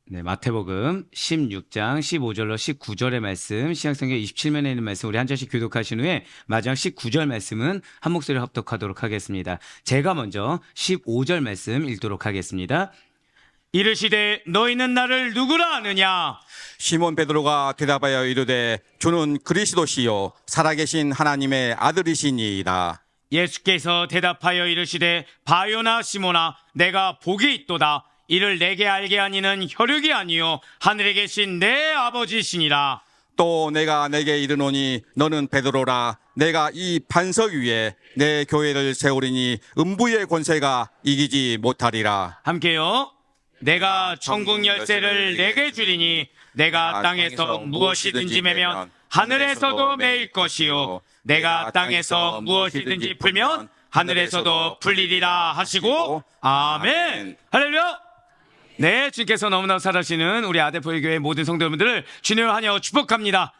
네, 마태복음 16장 15절로 19절의 말씀, 신약성경 27면에 있는 말씀 우리 한 절씩 교독하신 후에 마지막 19절 말씀은 한 목소리로 합독하도록 하겠습니다. 제가 먼저 15절 말씀 읽도록 하겠습니다. 이르시되 너희는 나를 누구라 하느냐? 시몬 베드로가 대답하여 이르되 주는 그리스도시요 살아계신 하나님의 아들이시니이다. 예수께서 대답하여 이르시되 바요나 시몬아 내가 복이 있도다. 이를 내게 알게 하니는 혈육이 아니요 하늘에 계신 내 아버지시니라. 또 내가 내게 이르노니 너는 베드로라. 내가 이 반석 위에 내 교회를 세우리니 음부의 권세가 이기지 못하리라. 함께요. 내가 천국 열쇠를 내게 주리니 내가 땅에서 무엇이든지 매면 하늘에서도 매일 것이요 내가 땅에서 무엇이든지 풀면 하늘에서도 풀리리라 하시고 아멘. 할렐루야. 네, 주님께서 너무나 사랑하시는 우리 아데포의 교회 모든 성도분들을 주님을 환영하고 축복합니다.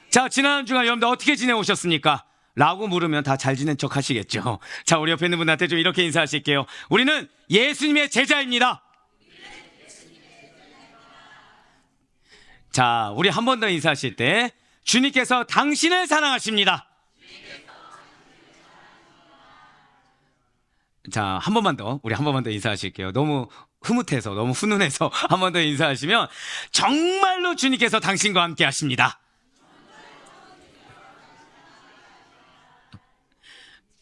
자, 지난 주간 여러분들 어떻게 지내오셨습니까? 라고 물으면 다 잘 지낸 척 하시겠죠. 자, 우리 옆에 있는 분한테 좀 이렇게 인사하실게요. 우리는 예수님의 제자입니다. 자, 우리 한 번 더 인사하실 때 주님께서 당신을 사랑하십니다. 자, 한 번만 더, 우리 한 번만 더 인사하실게요. 너무 흐뭇해서, 너무 훈훈해서 한 번 더 인사하시면 정말로 주님께서 당신과 함께 하십니다.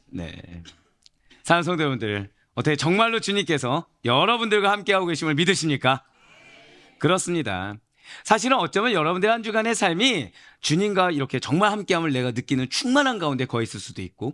네. 사랑하는 성도 여러분들, 어떻게 정말로 주님께서 여러분들과 함께하고 계심을 믿으십니까? 그렇습니다. 사실은 어쩌면 여러분들 한 주간의 삶이 주님과 이렇게 정말 함께함을 내가 느끼는 충만한 가운데 거해 있을 수도 있고,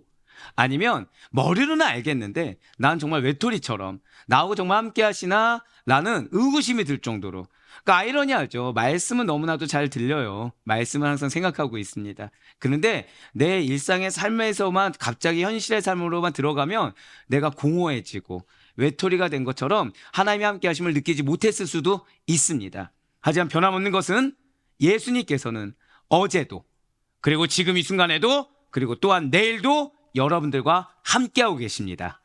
아니면 머리로는 알겠는데 난 정말 외톨이처럼 나하고 정말 함께 하시나? 라는 의구심이 들 정도로. 그러니까 아이러니하죠. 말씀은 너무나도 잘 들려요. 말씀은 항상 생각하고 있습니다. 그런데 내 일상의 삶에서만 갑자기 현실의 삶으로만 들어가면 내가 공허해지고 외톨이가 된 것처럼 하나님의 함께 하심을 느끼지 못했을 수도 있습니다. 하지만 변함없는 것은 예수님께서는 어제도 그리고 지금 이 순간에도 그리고 또한 내일도 여러분들과 함께하고 계십니다.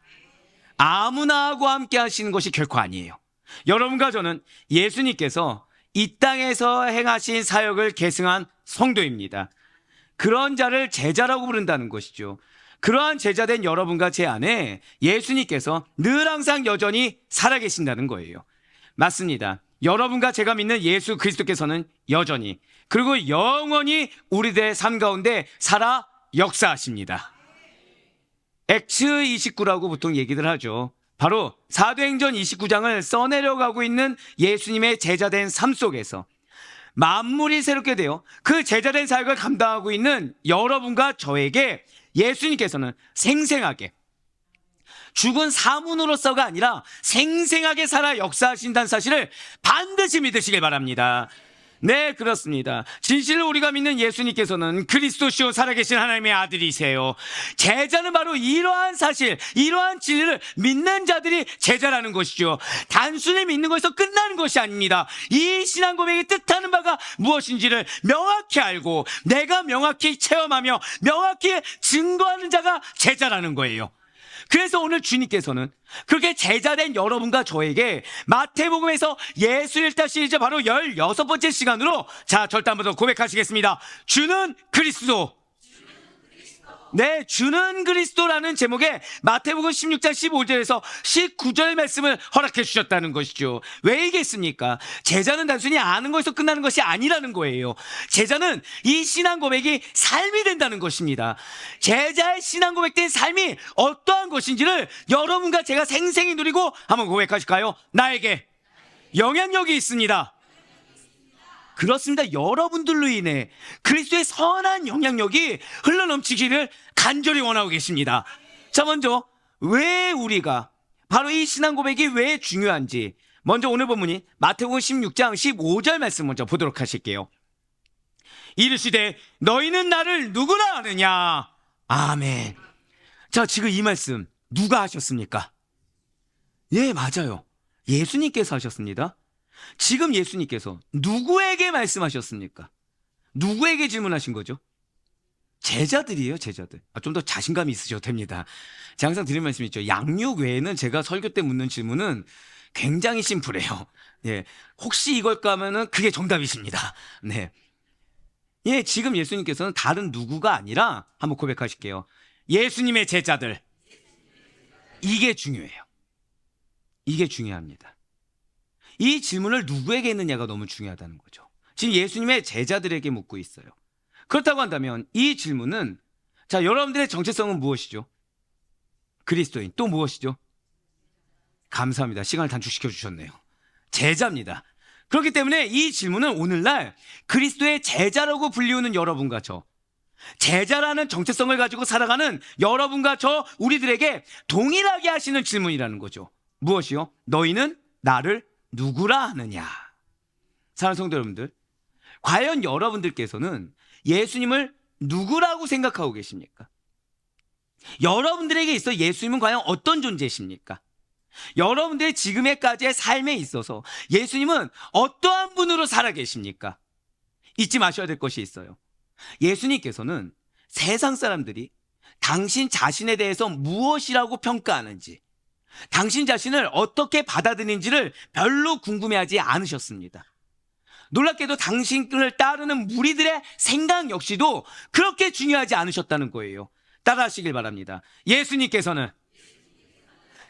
아무나 하고 함께 하시는 것이 결코 아니에요. 여러분과 저는 예수님께서 이 땅에서 행하신 사역을 계승한 성도입니다. 그런 자를 제자라고 부른다는 것이죠. 그러한 제자된 여러분과 제 안에 예수님께서 늘 항상 여전히 살아계신다는 거예요. 맞습니다. 여러분과 제가 믿는 예수 그리스도께서는 여전히 그리고 영원히 우리들의 삶 가운데 살아 역사하십니다. 액츠 29라고 보통 얘기들 하죠. 바로 사도행전 29장을 써내려가고 있는 예수님의 제자된 삶 속에서 만물이 새롭게 되어 그 제자된 사역을 감당하고 있는 여러분과 저에게 예수님께서는 생생하게 죽은 사문으로서가 아니라 생생하게 살아 역사하신다는 사실을 반드시 믿으시길 바랍니다. 네, 그렇습니다. 진실로 우리가 믿는 예수님께서는 그리스도시요 살아계신 하나님의 아들이세요. 제자는 바로 이러한 사실, 이러한 진리를 믿는 자들이 제자라는 것이죠. 단순히 믿는 것에서 끝나는 것이 아닙니다. 이 신앙 고백이 뜻하는 바가 무엇인지를 명확히 알고 내가 명확히 체험하며 명확히 증거하는 자가 제자라는 거예요. 그래서 오늘 주님께서는 그렇게 제자된 여러분과 저에게 마태복음에서 예수 일타 시리즈 바로 16번째 시간으로 자, 절대 한번 더 고백하시겠습니다. 주는 그리스도. 네, 주는 그리스도라는 제목의 마태복음 16장 15절에서 19절 말씀을 허락해 주셨다는 것이죠. 왜 이겠습니까? 제자는 단순히 아는 것에서 끝나는 것이 아니라는 거예요. 제자는 이 신앙 고백이 삶이 된다는 것입니다. 제자의 신앙 고백된 삶이 어떠한 것인지를 여러분과 제가 생생히 누리고 한번 고백하실까요? 나에게 영향력이 있습니다. 그렇습니다. 여러분들로 인해 그리스도의 선한 영향력이 흘러넘치기를 간절히 원하고 계십니다. 자, 먼저 왜 우리가 바로 이 신앙 고백이 왜 중요한지 먼저 오늘 본문인 마태복음 16장 15절 말씀 먼저 보도록 하실게요. 이르시되 너희는 나를 누구라 하느냐? 아멘. 자, 지금 이 말씀 누가 하셨습니까? 예, 맞아요. 예수님께서 하셨습니다. 지금 예수님께서 누구에게 말씀하셨습니까? 누구에게 질문하신 거죠? 제자들이에요, 제자들. 좀 더 자신감이 있으셔도 됩니다. 제가 항상 드리는 말씀이 있죠. 양육 외에는 제가 설교 때 묻는 질문은 굉장히 심플해요. 예, 혹시 이걸까 하면은 그게 정답이십니다. 네. 예, 지금 예수님께서는 다른 누구가 아니라 한번 고백하실게요. 예수님의 제자들. 이게 중요해요. 이게 중요합니다. 이 질문을 누구에게 했느냐가 너무 중요하다는 거죠. 지금 예수님의 제자들에게 묻고 있어요. 그렇다고 한다면 이 질문은, 자, 여러분들의 정체성은 무엇이죠? 그리스도인. 또 무엇이죠? 감사합니다. 시간을 단축시켜 주셨네요. 제자입니다. 그렇기 때문에 이 질문은 오늘날 그리스도의 제자라고 불리우는 여러분과 저, 제자라는 정체성을 가지고 살아가는 여러분과 저 우리들에게 동일하게 하시는 질문이라는 거죠. 무엇이요? 너희는 나를 누구라 하느냐? 사랑하는 성도 여러분들, 과연 여러분들께서는 예수님을 누구라고 생각하고 계십니까? 여러분들에게 있어 예수님은 과연 어떤 존재이십니까? 여러분들의 지금의까지의 삶에 있어서 예수님은 어떠한 분으로 살아 계십니까? 잊지 마셔야 될 것이 있어요. 예수님께서는 세상 사람들이 당신 자신에 대해서 무엇이라고 평가하는지, 당신 자신을 어떻게 받아들이는지를 별로 궁금해하지 않으셨습니다. 놀랍게도 당신을 따르는 무리들의 생각 역시도 그렇게 중요하지 않으셨다는 거예요. 따라하시길 바랍니다. 예수님께서는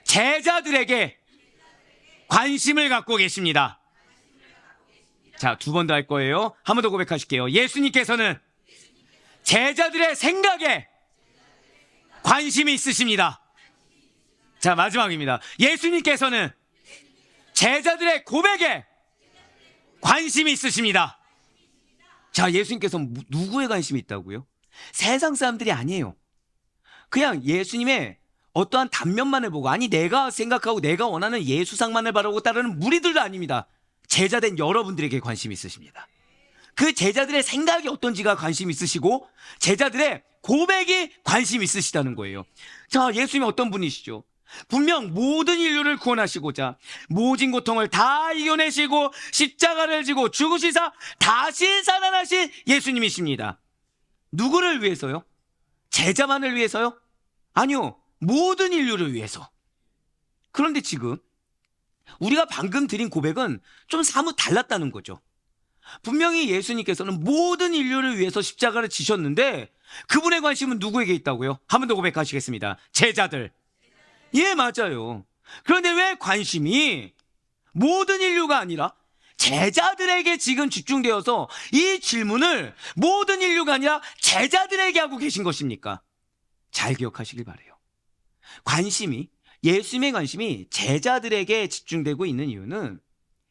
제자들에게 관심을 갖고 계십니다. 자, 두 번 더 할 거예요. 한 번 더 고백하실게요. 예수님께서는 제자들의 생각에 관심이 있으십니다. 자, 마지막입니다. 예수님께서는 제자들의 고백에 관심이 있으십니다. 자, 예수님께서 누구에 관심이 있다고요? 세상 사람들이 아니에요. 그냥 예수님의 어떠한 단면만을 보고, 아니 내가 생각하고 내가 원하는 예수상만을 바라고 따르는 무리들도 아닙니다. 제자된 여러분들에게 관심이 있으십니다. 그 제자들의 생각이 어떤지가 관심 있으시고 제자들의 고백이 관심 있으시다는 거예요. 자, 예수님이 어떤 분이시죠? 분명 모든 인류를 구원하시고자 모진 고통을 다 이겨내시고 십자가를 지고 죽으시사 다시 살아나신 예수님이십니다. 누구를 위해서요? 제자만을 위해서요? 아니요, 모든 인류를 위해서. 그런데 지금 우리가 방금 드린 고백은 좀 사뭇 달랐다는 거죠. 분명히 예수님께서는 모든 인류를 위해서 십자가를 지셨는데 그분의 관심은 누구에게 있다고요? 한 번 더 고백하시겠습니다. 제자들. 예, 맞아요. 그런데 왜 관심이 모든 인류가 아니라 제자들에게 지금 집중되어서 이 질문을 모든 인류가 아니라 제자들에게 하고 계신 것입니까? 잘 기억하시길 바라요. 관심이, 예수님의 관심이 제자들에게 집중되고 있는 이유는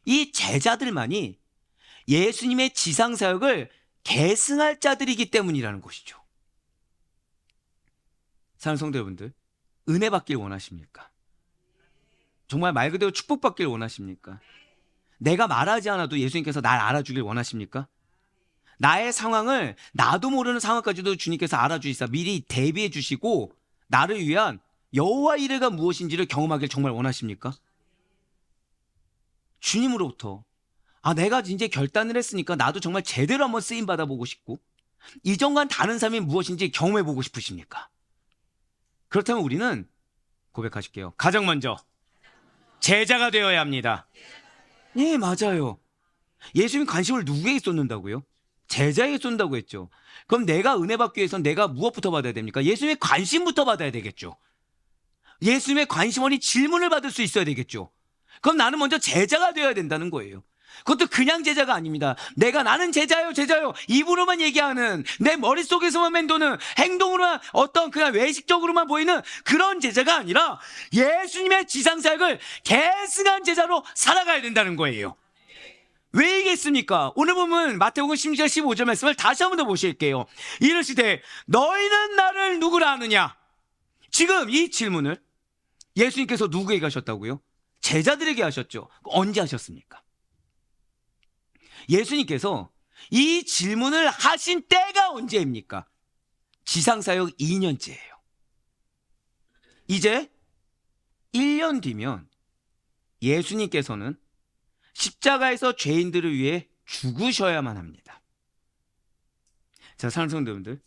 이 제자들만이 예수님의 지상사역을 계승할 자들이기 때문이라는 것이죠. 사랑하는 성도 여러분들, 은혜 받길 원하십니까? 정말 말 그대로 축복받길 원하십니까? 내가 말하지 않아도 예수님께서 날 알아주길 원하십니까? 나의 상황을, 나도 모르는 상황까지도 주님께서 알아주시사 미리 대비해 주시고 나를 위한 여호와 이레가 무엇인지를 경험하길 정말 원하십니까? 주님으로부터, 아, 내가 이제 결단을 했으니까 나도 정말 제대로 한번 쓰임 받아보고 싶고 이전과는 다른 삶이 무엇인지 경험해보고 싶으십니까? 그렇다면 우리는 고백하실게요. 가장 먼저 제자가 되어야 합니다. 예, 맞아요. 예수님 관심을 누구에게 쏟는다고요? 제자에게 쏟는다고 했죠. 그럼 내가 은혜 받기 위해서는 내가 무엇부터 받아야 됩니까? 예수님의 관심부터 받아야 되겠죠. 예수님의 관심 어린 질문을 받을 수 있어야 되겠죠. 그럼 나는 먼저 제자가 되어야 된다는 거예요. 그것도 그냥 제자가 아닙니다. 나는 제자요 제자요 입으로만 얘기하는, 내 머릿속에서만 맴도는, 행동으로만 어떤 그냥 외식적으로만 보이는 그런 제자가 아니라 예수님의 지상사역을 계승한 제자로 살아가야 된다는 거예요. 왜 이겠습니까? 오늘 보면 마태복음 10장 15절 말씀을 다시 한 번 더 보실게요. 이르시되 너희는 나를 누구라 하느냐? 지금 이 질문을 예수님께서 누구에게 하셨다고요? 제자들에게 하셨죠. 언제 하셨습니까? 예수님께서 이 질문을 하신 때가 언제입니까? 지상사역 2년째예요. 이제 1년 뒤면 예수님께서는 십자가에서 죄인들을 위해 죽으셔야만 합니다. 자, 사랑하는 성도분들,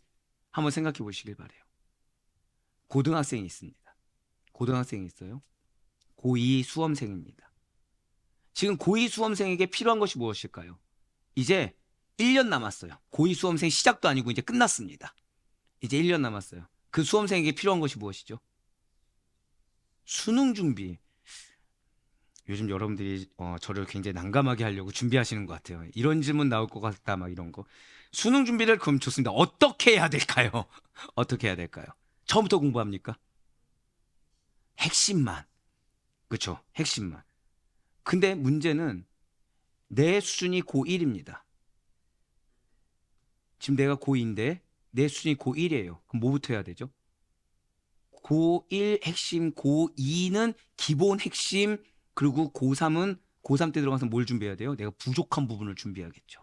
한번 생각해 보시길 바라요. 고등학생이 있습니다. 고등학생이 있어요. 고2 수험생입니다. 지금 고2 수험생에게 필요한 것이 무엇일까요? 이제 1년 남았어요. 고2 수험생 시작도 아니고 이제 끝났습니다. 이제 1년 남았어요. 그 수험생에게 필요한 것이 무엇이죠? 수능 준비. 요즘 여러분들이 저를 굉장히 난감하게 하려고 준비하시는 것 같아요. 이런 질문 나올 것 같다 막 이런 거. 수능 준비를 그럼 좋습니다. 어떻게 해야 될까요? 어떻게 해야 될까요? 처음부터 공부합니까? 핵심만. 그렇죠. 핵심만. 근데 문제는 내 수준이 고1입니다. 지금 내가 고2인데 내 수준이 고1이에요. 그럼 뭐부터 해야 되죠? 고1 핵심, 고2는 기본 핵심, 그리고 고3은 고3 때 들어가서 뭘 준비해야 돼요? 내가 부족한 부분을 준비해야겠죠.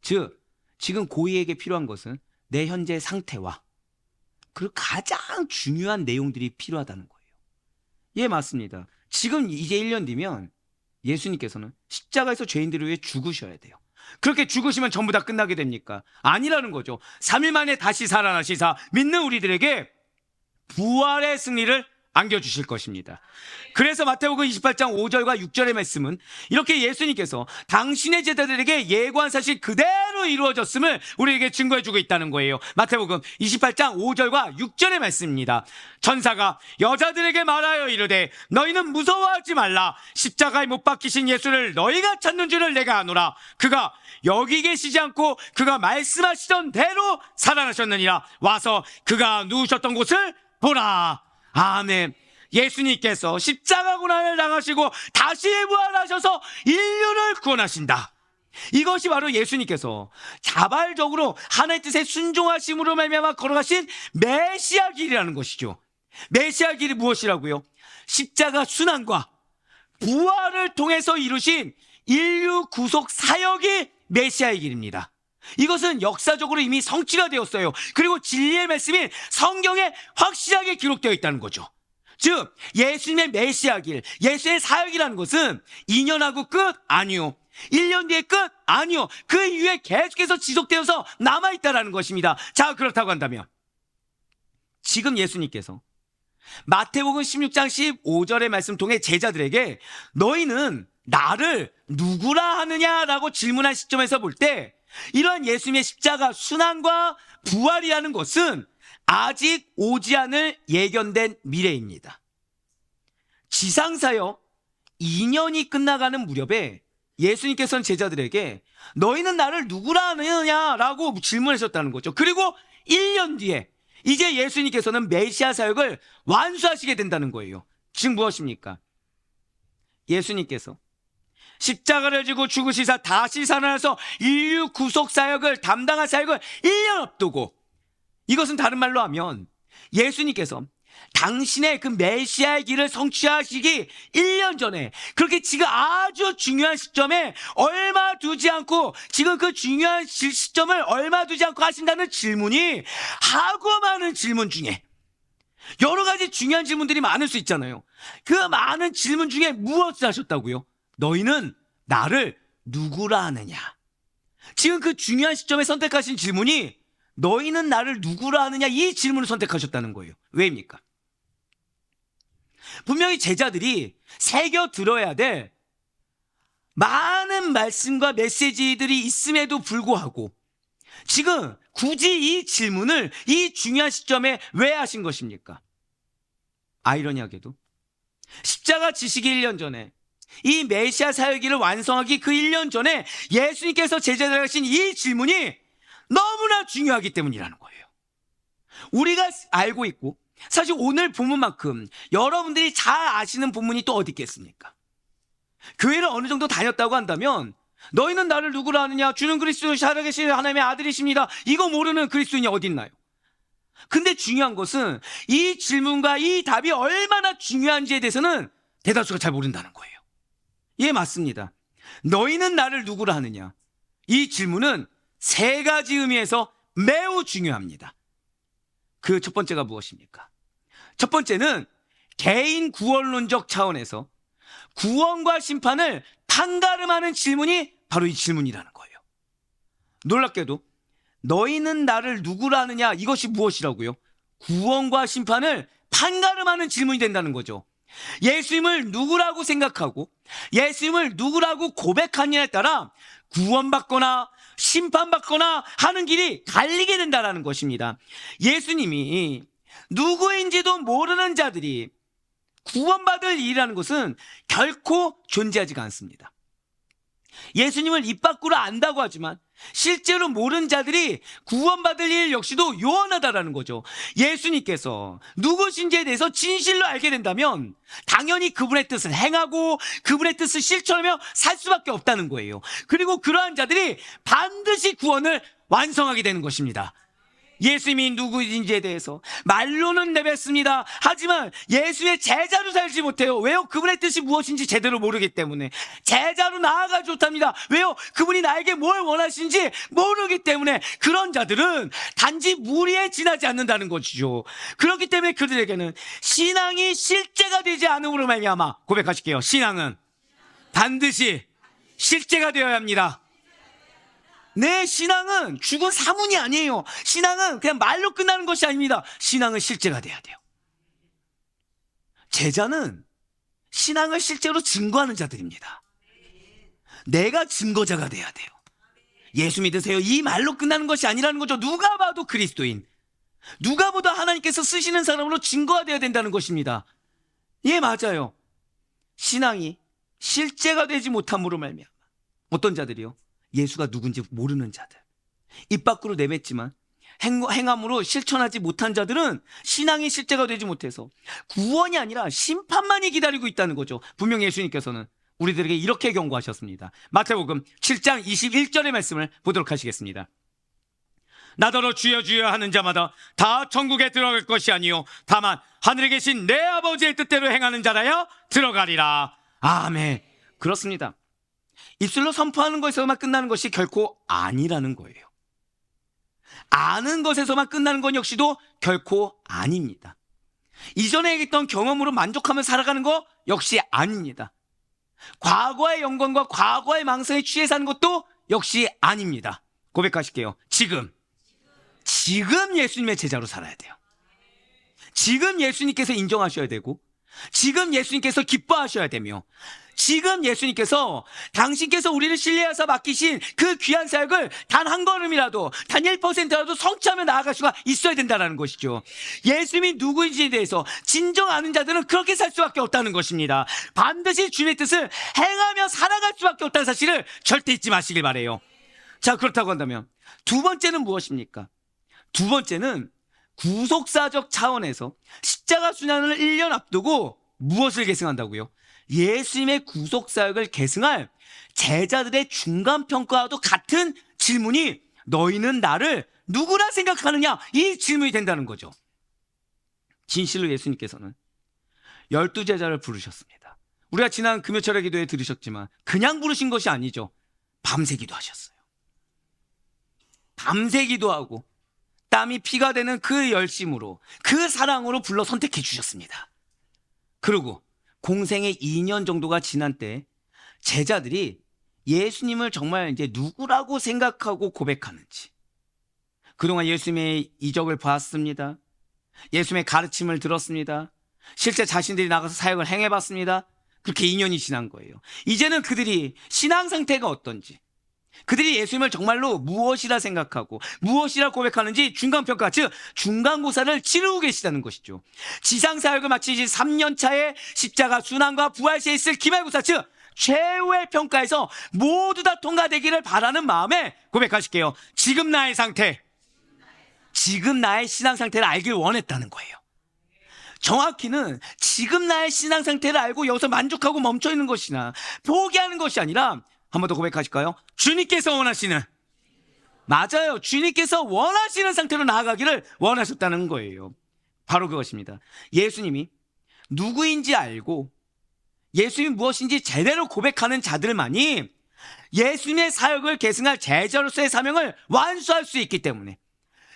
즉, 지금 고2에게 필요한 것은 내 현재 상태와 그리고 가장 중요한 내용들이 필요하다는 거예요. 예, 맞습니다. 지금 이제 1년 뒤면 예수님께서는 십자가에서 죄인들을 위해 죽으셔야 돼요. 그렇게 죽으시면 전부 다 끝나게 됩니까? 아니라는 거죠. 3일 만에 다시 살아나시사 믿는 우리들에게 부활의 승리를 안겨주실 것입니다. 그래서 마태복음 28장 5절과 6절의 말씀은 이렇게 예수님께서 당신의 제자들에게 예고한 사실 그대로 이루어졌음을 우리에게 증거해주고 있다는 거예요. 마태복음 28장 5절과 6절의 말씀입니다. 천사가 여자들에게 말하여 이르되 너희는 무서워하지 말라. 십자가에 못 박히신 예수를 너희가 찾는 줄을 내가 아노라. 그가 여기 계시지 않고 그가 말씀하시던 대로 살아나셨느니라. 와서 그가 누우셨던 곳을 보라. 아멘. 예수님께서 십자가 고난을 당하시고 다시 부활하셔서 인류를 구원하신다. 이것이 바로 예수님께서 자발적으로 하나님의 뜻에 순종하심으로 말미암아 걸어가신 메시아 길이라는 것이죠. 메시아 길이 무엇이라고요? 십자가 순환과 부활을 통해서 이루신 인류 구속 사역이 메시아의 길입니다. 이것은 역사적으로 이미 성취가 되었어요. 그리고 진리의 말씀이 성경에 확실하게 기록되어 있다는 거죠. 즉 예수님의 메시아 길, 예수의 사역이라는 것은 2년하고 끝? 아니요. 1년 뒤에 끝? 아니요. 그 이후에 계속해서 지속되어서 남아있다는 것입니다. 자, 그렇다고 한다면 지금 예수님께서 마태복음 16장 15절의 말씀 통해 제자들에게 너희는 나를 누구라 하느냐라고 질문한 시점에서 볼 때 이러한 예수님의 십자가 순환과 부활이라는 것은 아직 오지 않을 예견된 미래입니다. 지상사역 2년이 끝나가는 무렵에 예수님께서는 제자들에게 너희는 나를 누구라 하느냐라고 질문하셨다는 거죠. 그리고 1년 뒤에 이제 예수님께서는 메시아 사역을 완수하시게 된다는 거예요. 즉 무엇입니까? 예수님께서 십자가를 지고 죽으시사 다시 살아나서 인류 구속 사역을 담당할 사역을 1년 앞두고, 이것은 다른 말로 하면 예수님께서 당신의 그 메시아의 길을 성취하시기 1년 전에, 그렇게 지금 아주 중요한 시점에 얼마 두지 않고, 지금 그 중요한 시점을 얼마 두지 않고 하신다는 질문이 하고 많은 질문 중에 여러 가지 중요한 질문들이 많을 수 있잖아요. 그 많은 질문 중에 무엇을 하셨다고요? 너희는 나를 누구라 하느냐? 지금 그 중요한 시점에 선택하신 질문이 너희는 나를 누구라 하느냐, 이 질문을 선택하셨다는 거예요. 왜입니까? 분명히 제자들이 새겨 들어야 될 많은 말씀과 메시지들이 있음에도 불구하고 지금 굳이 이 질문을 이 중요한 시점에 왜 하신 것입니까? 아이러니하게도 십자가 지시기 1년 전에, 이 메시아 사역기를 완성하기 그 1년 전에 예수님께서 제자들에게 하신 이 질문이 너무나 중요하기 때문이라는 거예요. 우리가 알고 있고 사실 오늘 본문만큼 여러분들이 잘 아시는 본문이 또 어디 있겠습니까? 교회를 어느 정도 다녔다고 한다면 너희는 나를 누구라 하느냐? 주는 그리스도 살아계신 하나님의 아들이십니다. 이거 모르는 그리스도인이 어디 있나요? 근데 중요한 것은 이 질문과 이 답이 얼마나 중요한지에 대해서는 대다수가 잘 모른다는 거예요. 예, 맞습니다. 너희는 나를 누구라 하느냐? 이 질문은 세 가지 의미에서 매우 중요합니다. 그 첫 번째가 무엇입니까? 첫 번째는 개인 구원론적 차원에서 구원과 심판을 판가름하는 질문이 바로 이 질문이라는 거예요. 놀랍게도 너희는 나를 누구라 하느냐, 이것이 무엇이라고요? 구원과 심판을 판가름하는 질문이 된다는 거죠. 예수님을 누구라고 생각하고 예수님을 누구라고 고백하느냐에 따라 구원받거나 심판받거나 하는 길이 갈리게 된다는 것입니다. 예수님이 누구인지도 모르는 자들이 구원받을 일이라는 것은 결코 존재하지가 않습니다. 예수님을 입 밖으로 안다고 하지만 실제로 모르는 자들이 구원받을 일 역시도 요원하다라는 거죠. 예수님께서 누구신지에 대해서 진실로 알게 된다면 당연히 그분의 뜻을 행하고 그분의 뜻을 실천하며 살 수밖에 없다는 거예요. 그리고 그러한 자들이 반드시 구원을 완성하게 되는 것입니다. 예수님이 누구인지에 대해서 말로는 내뱉습니다. 하지만 예수의 제자로 살지 못해요. 왜요? 그분의 뜻이 무엇인지 제대로 모르기 때문에. 제자로 나아가지 못합니다. 왜요? 그분이 나에게 뭘 원하시는지 모르기 때문에. 그런 자들은 단지 무리에 지나지 않는다는 것이죠. 그렇기 때문에 그들에게는 신앙이 실제가 되지 않음으로 말미암아 고백하실게요. 신앙은 반드시 실제가 되어야 합니다. 내 신앙은 죽은 사문이 아니에요. 신앙은 그냥 말로 끝나는 것이 아닙니다. 신앙은 실제가 돼야 돼요. 제자는 신앙을 실제로 증거하는 자들입니다. 내가 증거자가 돼야 돼요. 예수 믿으세요. 이 말로 끝나는 것이 아니라는 거죠. 누가 봐도 그리스도인, 누가 보다 하나님께서 쓰시는 사람으로 증거가 되어야 된다는 것입니다. 예, 맞아요. 신앙이 실제가 되지 못함으로 말미암아 어떤 자들이요? 예수가 누군지 모르는 자들, 입 밖으로 내뱉지만 행함으로 실천하지 못한 자들은 신앙이 실제가 되지 못해서 구원이 아니라 심판만이 기다리고 있다는 거죠. 분명 예수님께서는 우리들에게 이렇게 경고하셨습니다. 마태복음 7장 21절의 말씀을 보도록 하시겠습니다. 나더러 주여 주여 하는 자마다 다 천국에 들어갈 것이 아니요 다만 하늘에 계신 내 아버지의 뜻대로 행하는 자라야 들어가리라. 아멘. 그렇습니다. 입술로 선포하는 것에서만 끝나는 것이 결코 아니라는 거예요. 아는 것에서만 끝나는 건 역시도 결코 아닙니다. 이전에 얘기했던 경험으로 만족하며 살아가는 거 역시 아닙니다. 과거의 영광과 과거의 망상에 취해 사는 것도 역시 아닙니다. 고백하실게요. 지금 예수님의 제자로 살아야 돼요. 지금 예수님께서 인정하셔야 되고, 지금 예수님께서 기뻐하셔야 되며, 지금 예수님께서 당신께서 우리를 신뢰하사 맡기신 그 귀한 사역을 단 한 걸음이라도, 단 1%라도 성취하며 나아갈 수가 있어야 된다는 것이죠. 예수님이 누구인지에 대해서 진정 아는 자들은 그렇게 살 수밖에 없다는 것입니다. 반드시 주님의 뜻을 행하며 살아갈 수밖에 없다는 사실을 절대 잊지 마시길 바라요. 자, 그렇다고 한다면 두 번째는 무엇입니까? 두 번째는 구속사적 차원에서 십자가 순환을 1년 앞두고 무엇을 계승한다고요? 예수님의 구속사역을 계승할 제자들의 중간평가와도 같은 질문이 너희는 나를 누구라 생각하느냐? 이 질문이 된다는 거죠. 진실로 예수님께서는 12제자를 부르셨습니다. 우리가 지난 금요철의 기도에 들으셨지만 그냥 부르신 것이 아니죠. 밤새 기도하셨어요. 밤새 기도하고 땀이 피가 되는 그 열심으로, 그 사랑으로 불러 선택해 주셨습니다. 그리고 공생의 2년 정도가 지난 때 제자들이 예수님을 정말 이제 누구라고 생각하고 고백하는지, 그동안 예수님의 이적을 봤습니다. 예수님의 가르침을 들었습니다. 실제 자신들이 나가서 사역을 행해봤습니다. 그렇게 2년이 지난 거예요. 이제는 그들이 신앙 상태가 어떤지, 그들이 예수님을 정말로 무엇이라 생각하고 무엇이라 고백하는지 중간평가, 즉 중간고사를 치르고 계시다는 것이죠. 지상사역을 마치신 3년 차에 십자가 순환과 부활시에 있을 기말고사, 즉 최후의 평가에서 모두 다 통과되기를 바라는 마음에 고백하실게요. 지금 나의 상태, 지금 나의 신앙 상태를 알길 원했다는 거예요. 정확히는 지금 나의 신앙 상태를 알고 여기서 만족하고 멈춰 있는 것이나 포기하는 것이 아니라, 한 번 더 고백하실까요? 주님께서 원하시는, 맞아요, 주님께서 원하시는 상태로 나아가기를 원하셨다는 거예요. 바로 그것입니다. 예수님이 누구인지 알고 예수님이 무엇인지 제대로 고백하는 자들만이 예수님의 사역을 계승할 제자로서의 사명을 완수할 수 있기 때문에,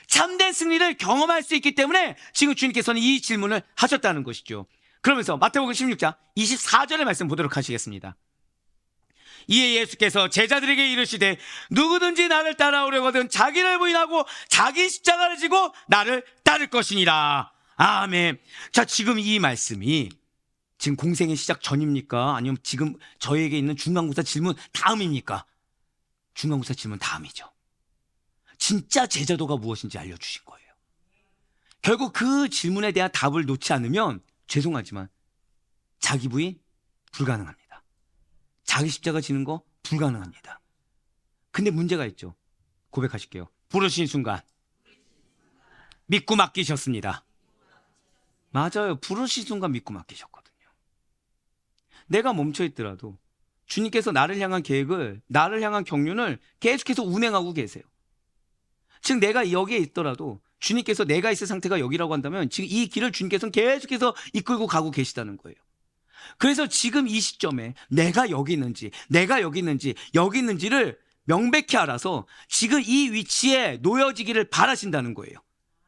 참된 승리를 경험할 수 있기 때문에 지금 주님께서는 이 질문을 하셨다는 것이죠. 그러면서 마태복음 16장 24절의 말씀 보도록 하시겠습니다. 이에 예수께서 제자들에게 이르시되 누구든지 나를 따라오려거든 자기를 부인하고 자기 십자가를 지고 나를 따를 것이니라. 아멘. 자, 지금 이 말씀이 지금 공생의 시작 전입니까? 아니면 지금 저에게 있는 중간고사 질문 다음입니까? 중간고사 질문 다음이죠. 진짜 제자도가 무엇인지 알려주신 거예요. 결국 그 질문에 대한 답을 놓지 않으면 죄송하지만 자기 부인 불가능합니다. 자기 십자가 지는 거 불가능합니다. 근데 문제가 있죠. 고백하실게요. 부르신 순간 믿고 맡기셨습니다. 맞아요. 부르신 순간 믿고 맡기셨거든요. 내가 멈춰 있더라도 주님께서 나를 향한 계획을, 나를 향한 경륜을 계속해서 운행하고 계세요. 즉 내가 여기에 있더라도 주님께서 내가 있을 상태가 여기라고 한다면 지금 이 길을 주님께서는 계속해서 이끌고 가고 계시다는 거예요. 그래서 지금 이 시점에 내가 여기 있는지, 내가 여기 있는지, 여기 있는지를 명백히 알아서 지금 이 위치에 놓여지기를 바라신다는 거예요.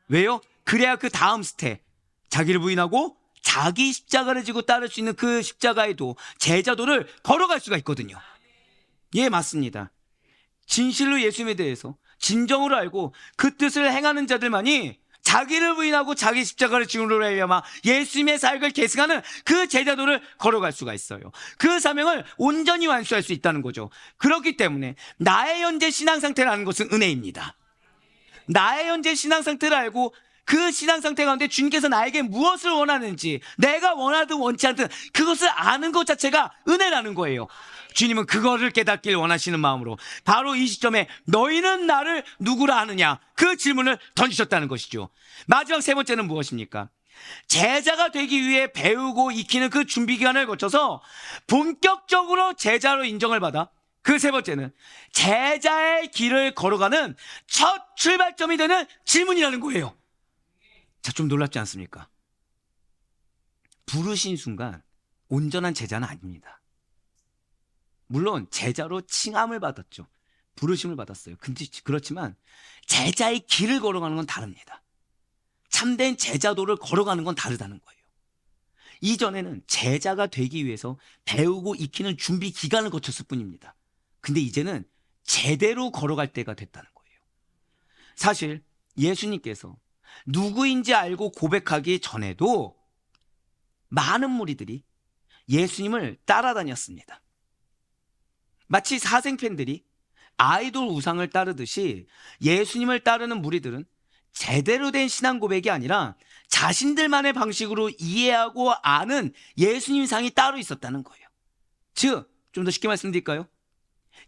왜요? 그래야 그 다음 스텝, 자기를 부인하고 자기 십자가를 지고 따를 수 있는 그 십자가에도 제자도를 걸어갈 수가 있거든요. 예, 맞습니다. 진실로 예수님에 대해서 진정으로 알고 그 뜻을 행하는 자들만이 자기를 부인하고 자기 십자가를 지므로 말미암아 예수님의 사역을 계승하는 그 제자도를 걸어갈 수가 있어요. 그 사명을 온전히 완수할 수 있다는 거죠. 그렇기 때문에 나의 현재 신앙 상태를 아는 것은 은혜입니다. 나의 현재 신앙 상태를 알고 그 신앙 상태 가운데 주님께서 나에게 무엇을 원하는지, 내가 원하든 원치 않든 그것을 아는 것 자체가 은혜라는 거예요. 주님은 그거를 깨닫길 원하시는 마음으로 바로 이 시점에 너희는 나를 누구라 하느냐, 그 질문을 던지셨다는 것이죠. 마지막 세 번째는 무엇입니까? 제자가 되기 위해 배우고 익히는 그 준비 기간을 거쳐서 본격적으로 제자로 인정을 받아 그 세 번째는 제자의 길을 걸어가는 첫 출발점이 되는 질문이라는 거예요. 자, 좀 놀랍지 않습니까? 부르신 순간 온전한 제자는 아닙니다. 물론 제자로 칭함을 받았죠. 부르심을 받았어요. 그렇지만 제자의 길을 걸어가는 건 다릅니다. 참된 제자도를 걸어가는 건 다르다는 거예요. 이전에는 제자가 되기 위해서 배우고 익히는 준비 기간을 거쳤을 뿐입니다. 근데 이제는 제대로 걸어갈 때가 됐다는 거예요. 사실 예수님께서 누구인지 알고 고백하기 전에도 많은 무리들이 예수님을 따라다녔습니다. 마치 사생팬들이 아이돌 우상을 따르듯이 예수님을 따르는 무리들은 제대로 된 신앙 고백이 아니라 자신들만의 방식으로 이해하고 아는 예수님상이 따로 있었다는 거예요. 즉, 좀 더 쉽게 말씀드릴까요?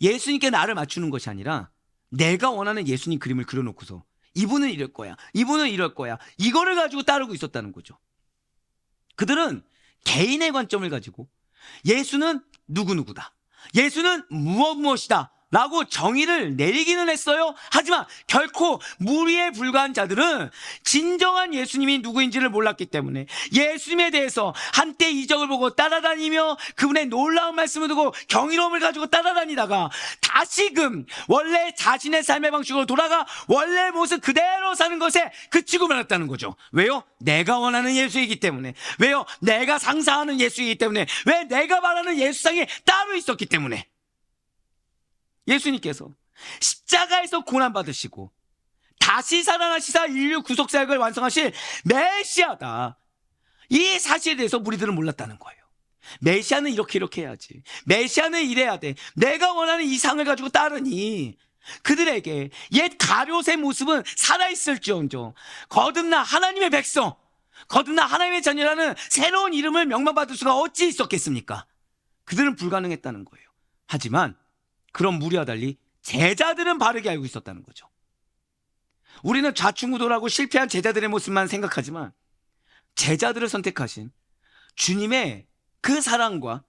예수님께 나를 맞추는 것이 아니라 내가 원하는 예수님 그림을 그려놓고서 이분은 이럴 거야, 이분은 이럴 거야, 이거를 가지고 따르고 있었다는 거죠. 그들은 개인의 관점을 가지고 예수는 누구누구다, 예수는 무엇무엇이다 라고 정의를 내리기는 했어요. 하지만 결코 무리에 불과한 자들은 진정한 예수님이 누구인지를 몰랐기 때문에 예수님에 대해서 한때 이적을 보고 따라다니며 그분의 놀라운 말씀을 두고 경이로움을 가지고 따라다니다가 다시금 원래 자신의 삶의 방식으로 돌아가 원래 모습 그대로 사는 것에 그치고 말았다는 거죠. 왜요? 내가 원하는 예수이기 때문에. 왜요? 내가 상상하는 예수이기 때문에. 왜? 내가 말하는 예수상이 따로 있었기 때문에. 예수님께서 십자가에서 고난받으시고 다시 살아나시사 인류 구속사역을 완성하실 메시아다, 이 사실에 대해서 무리들은 몰랐다는 거예요. 메시아는 이렇게 해야지, 메시아는 이래야 돼, 내가 원하는 이 상을 가지고 따르니 그들에게 옛 가룟의 모습은 살아있을지언정 거듭나 하나님의 백성, 거듭나 하나님의 자녀라는 새로운 이름을 명망받을 수가 어찌 있었겠습니까? 그들은 불가능했다는 거예요. 하지만 그런 무리와 달리 제자들은 바르게 알고 있었다는 거죠. 우리는 좌충우돌하고 실패한 제자들의 모습만 생각하지만 제자들을 선택하신 주님의 그 사랑과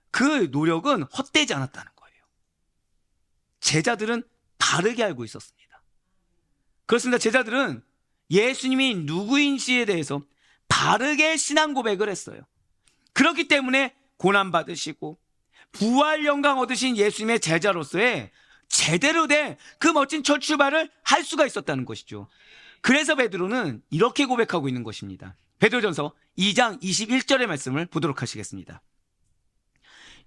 그 노력은 헛되지 않았다는 거예요. 제자들은 바르게 알고 있었습니다. 그렇습니다. 제자들은 예수님이 누구인지에 대해서 바르게 신앙 고백을 했어요. 그렇기 때문에 고난받으시고 부활 영광 얻으신 예수님의 제자로서의 제대로 된 그 멋진 첫 출발을 할 수가 있었다는 것이죠. 그래서 베드로는 이렇게 고백하고 있는 것입니다. 베드로전서 2장 21절의 말씀을 보도록 하시겠습니다.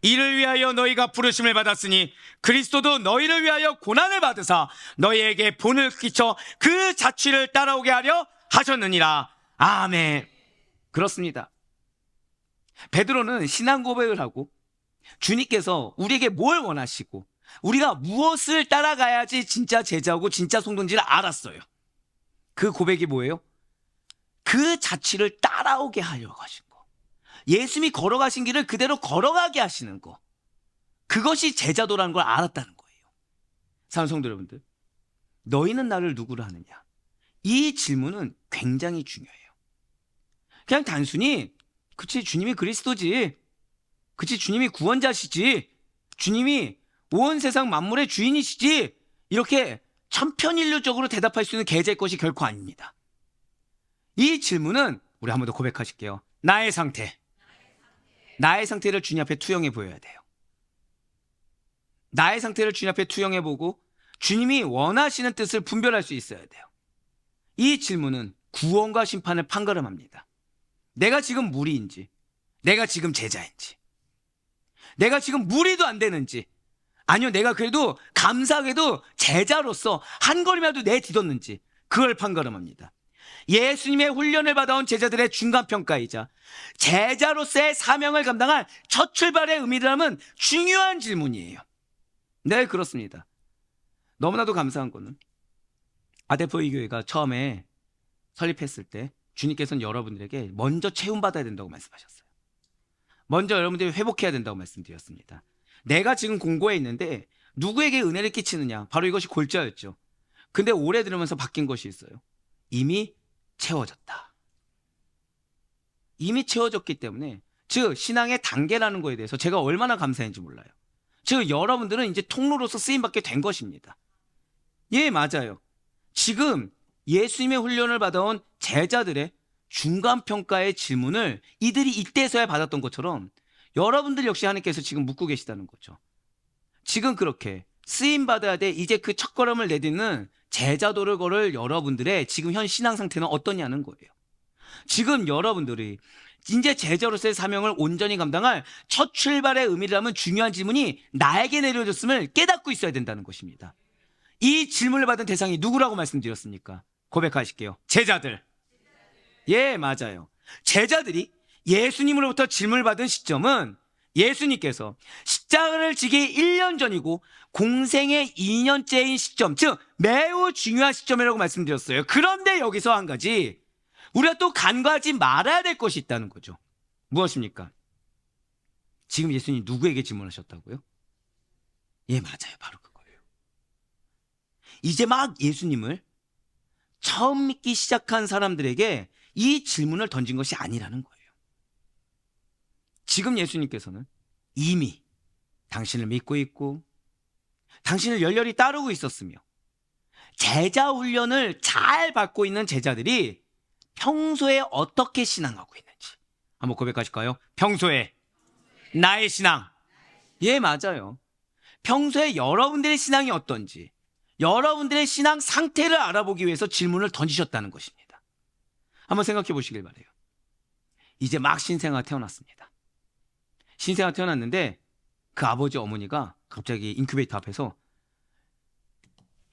이를 위하여 너희가 부르심을 받았으니 그리스도도 너희를 위하여 고난을 받으사 너희에게 본을 끼쳐 그 자취를 따라오게 하려 하셨느니라. 아멘. 그렇습니다. 베드로는 신앙 고백을 하고 주님께서 우리에게 뭘 원하시고 우리가 무엇을 따라가야지 진짜 제자고 진짜 성도인지를 알았어요. 그 고백이 뭐예요? 그 자취를 따라오게 하려고 하신 거. 예수님이 걸어가신 길을 그대로 걸어가게 하시는 거. 그것이 제자도라는 걸 알았다는 거예요. 사랑하는 성도 여러분들, 너희는 나를 누구로 하느냐? 이 질문은 굉장히 중요해요. 그냥 단순히 그치 주님이 그리스도지, 그치 주님이 구원자시지, 주님이 온 세상 만물의 주인이시지, 이렇게 천편일률적으로 대답할 수 있는 계제의 것이 결코 아닙니다. 이 질문은 우리 한 번 더 고백하실게요. 나의 상태를 주님 앞에 투영해 보여야 돼요. 나의 상태를 주님 앞에 투영해 보고 주님이 원하시는 뜻을 분별할 수 있어야 돼요. 이 질문은 구원과 심판을 판가름합니다. 내가 지금 무리인지, 내가 지금 제자인지, 내가 지금 무리도 안 되는지, 아니요 내가 그래도 감사하게도 제자로서 한 걸음이라도 내딛었는지, 그걸 판가름합니다. 예수님의 훈련을 받아온 제자들의 중간평가이자 제자로서의 사명을 감당할 첫 출발의 의미라면 중요한 질문이에요. 네, 그렇습니다. 너무나도 감사한 거는 아델포이 교회가 처음에 설립했을 때 주님께서는 여러분들에게 먼저 체험받아야 된다고 말씀하셨어요. 먼저 여러분들이 회복해야 된다고 말씀드렸습니다. 내가 지금 공고해 있는데 누구에게 은혜를 끼치느냐, 바로 이것이 골자였죠. 근데 오래 들으면서 바뀐 것이 있어요. 이미 채워졌다. 이미 채워졌기 때문에, 즉 신앙의 단계라는 거에 대해서 제가 얼마나 감사한지 몰라요. 즉 여러분들은 이제 통로로서 쓰임받게 된 것입니다. 예, 맞아요. 지금 예수님의 훈련을 받아온 제자들의 중간평가의 질문을 이들이 이때서야 받았던 것처럼 여러분들 역시 하나님께서 지금 묻고 계시다는 거죠. 지금 그렇게 쓰임받아야 돼 이제 그 첫걸음을 내딛는 제자도를 걸을 여러분들의 지금 현 신앙 상태는 어떠냐는 거예요. 지금 여러분들이 이제 제자로서의 사명을 온전히 감당할 첫 출발의 의미라면 중요한 질문이 나에게 내려졌음을 깨닫고 있어야 된다는 것입니다. 이 질문을 받은 대상이 누구라고 말씀드렸습니까? 고백하실게요. 제자들. 예, 맞아요. 제자들이 예수님으로부터 질문을 받은 시점은 예수님께서 십자가를 지기 1년 전이고 공생의 2년째인 시점, 즉 매우 중요한 시점이라고 말씀드렸어요. 그런데 여기서 한 가지 우리가 또 간과하지 말아야 될 것이 있다는 거죠. 무엇입니까? 지금 예수님이 누구에게 질문하셨다고요? 예, 맞아요. 바로 그거예요. 이제 막 예수님을 처음 믿기 시작한 사람들에게 이 질문을 던진 것이 아니라는 거예요. 지금 예수님께서는 이미 당신을 믿고 있고 당신을 열렬히 따르고 있었으며 제자 훈련을 잘 받고 있는 제자들이 평소에 어떻게 신앙하고 있는지 한번 고백하실까요? 평소에 나의 신앙. 예, 맞아요. 평소에 여러분들의 신앙이 어떤지, 여러분들의 신앙 상태를 알아보기 위해서 질문을 던지셨다는 것입니다. 한번 생각해 보시길 바라요. 이제 막 신생아가 태어났습니다. 신생아가 태어났는데 그 아버지 어머니가 갑자기 인큐베이터 앞에서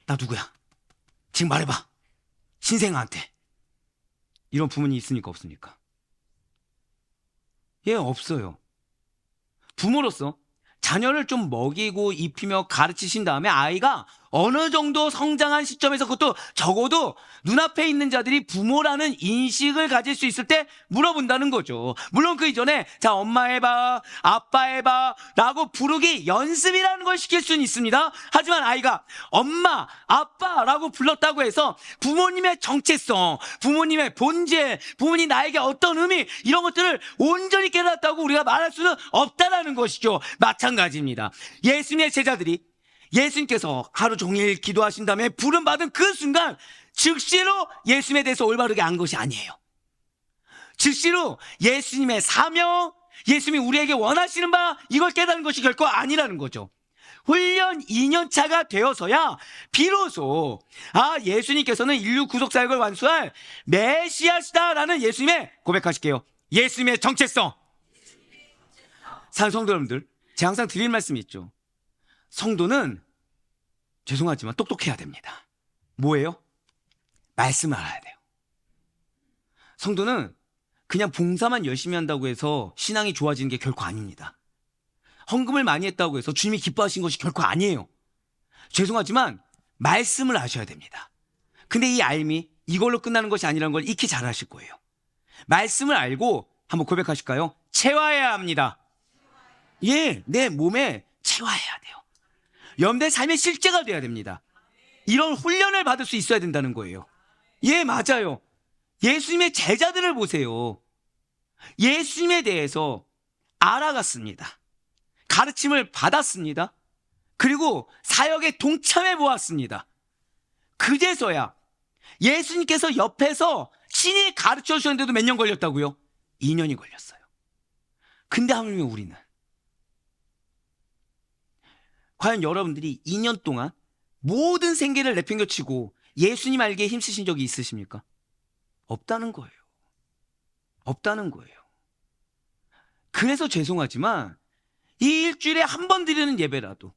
나 누구야? 지금 말해봐. 신생아한테. 이런 부모님 있습니까? 없습니까? 예, 없어요. 부모로서 자녀를 좀 먹이고 입히며 가르치신 다음에 아이가 어느 정도 성장한 시점에서, 그것도 적어도 눈앞에 있는 자들이 부모라는 인식을 가질 수 있을 때 물어본다는 거죠. 물론 그 이전에 자 엄마 해봐, 아빠 해봐 라고 부르기 연습이라는 걸 시킬 수는 있습니다. 하지만 아이가 엄마, 아빠라고 불렀다고 해서 부모님의 정체성, 부모님의 본질, 부모님 나에게 어떤 의미, 이런 것들을 온전히 깨달았다고 우리가 말할 수는 없다라는 것이죠. 마찬가지입니다. 예수님의 제자들이 예수님께서 하루 종일 기도하신 다음에 부름받은 그 순간 즉시로 예수님에 대해서 올바르게 안 것이 아니에요. 즉시로 예수님의 사명, 예수님이 우리에게 원하시는 바, 이걸 깨닫는 것이 결코 아니라는 거죠. 훈련 2년차가 되어서야 비로소 예수님께서는 인류 구속사역을 완수할 메시아시다라는 예수님의, 고백하실게요, 예수님의 정체성. 사랑하는 성도 여러분들, 제가 항상 드릴 말씀이 있죠. 성도는 죄송하지만 똑똑해야 됩니다. 뭐예요? 말씀을 알아야 돼요. 성도는 그냥 봉사만 열심히 한다고 해서 신앙이 좋아지는 게 결코 아닙니다. 헌금을 많이 했다고 해서 주님이 기뻐하신 것이 결코 아니에요. 죄송하지만 말씀을 아셔야 됩니다. 근데 이 알미, 이걸로 끝나는 것이 아니라는 걸 익히 잘 아실 거예요. 말씀을 알고 한번 고백하실까요? 체화해야 합니다. 예, 내 몸에 체화해야 돼요. 여러분들의 삶의 실제가 돼야 됩니다. 이런 훈련을 받을 수 있어야 된다는 거예요. 예, 맞아요. 예수님의 제자들을 보세요. 예수님에 대해서 알아갔습니다. 가르침을 받았습니다. 그리고 사역에 동참해 보았습니다. 그제서야 예수님께서 옆에서 친히 가르쳐 주셨는데도 몇 년 걸렸다고요? 2년이 걸렸어요. 근데 하물며 우리는 과연 여러분들이 2년 동안 모든 생계를 내팽겨치고 예수님 알기에 힘쓰신 적이 있으십니까? 없다는 거예요. 없다는 거예요. 그래서 죄송하지만 이 일주일에 한 번 드리는 예배라도,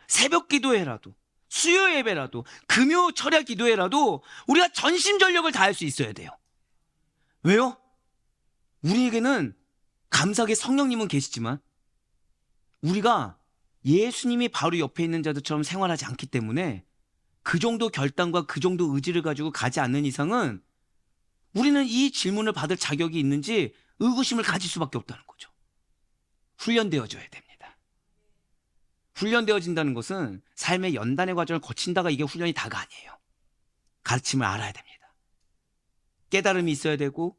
새벽 기도회라도, 수요 예배라도, 금요 철야 기도회라도 우리가 전심전력을 다할 수 있어야 돼요. 왜요? 우리에게는 감사하게 성령님은 계시지만 우리가 예수님이 바로 옆에 있는 자들처럼 생활하지 않기 때문에 그 정도 결단과 그 정도 의지를 가지고 가지 않는 이상은 우리는 이 질문을 받을 자격이 있는지 의구심을 가질 수밖에 없다는 거죠. 훈련되어져야 됩니다. 훈련되어진다는 것은 삶의 연단의 과정을 거친다가 이게 훈련이 다가 아니에요. 가르침을 알아야 됩니다. 깨달음이 있어야 되고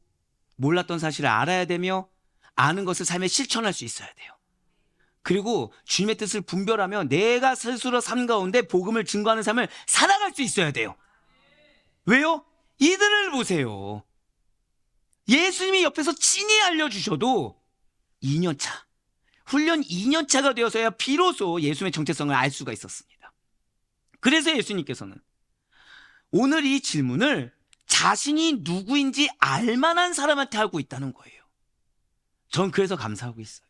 몰랐던 사실을 알아야 되며 아는 것을 삶에 실천할 수 있어야 돼요. 그리고 주님의 뜻을 분별하며 내가 스스로 삶 가운데 복음을 증거하는 삶을 살아갈 수 있어야 돼요. 왜요? 이들을 보세요. 예수님이 옆에서 친히 알려주셔도 2년차, 훈련 2년차가 되어서야 비로소 예수님의 정체성을 알 수가 있었습니다. 그래서 예수님께서는 오늘 이 질문을 자신이 누구인지 알만한 사람한테 하고 있다는 거예요. 전 그래서 감사하고 있어요.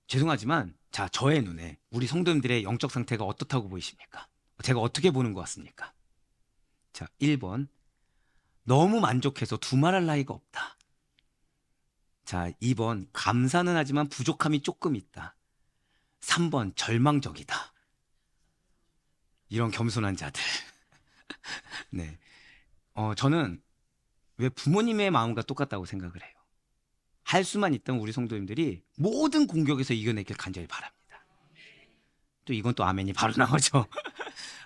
죄송하지만 자, 저의 눈에 우리 성도님들의 영적 상태가 어떻다고 보이십니까? 제가 어떻게 보는 것 같습니까? 자, 1번 너무 만족해서 두말할 나위가 없다. 자, 2번 감사는 하지만 부족함이 조금 있다. 3번 절망적이다. 이런 겸손한 자들. 네, 저는 왜 부모님의 마음과 똑같다고 생각을 해요. 할 수만 있다면 우리 성도님들이 모든 공격에서 이겨내길 간절히 바랍니다. 또 이건 또 아멘이 바로 나오죠.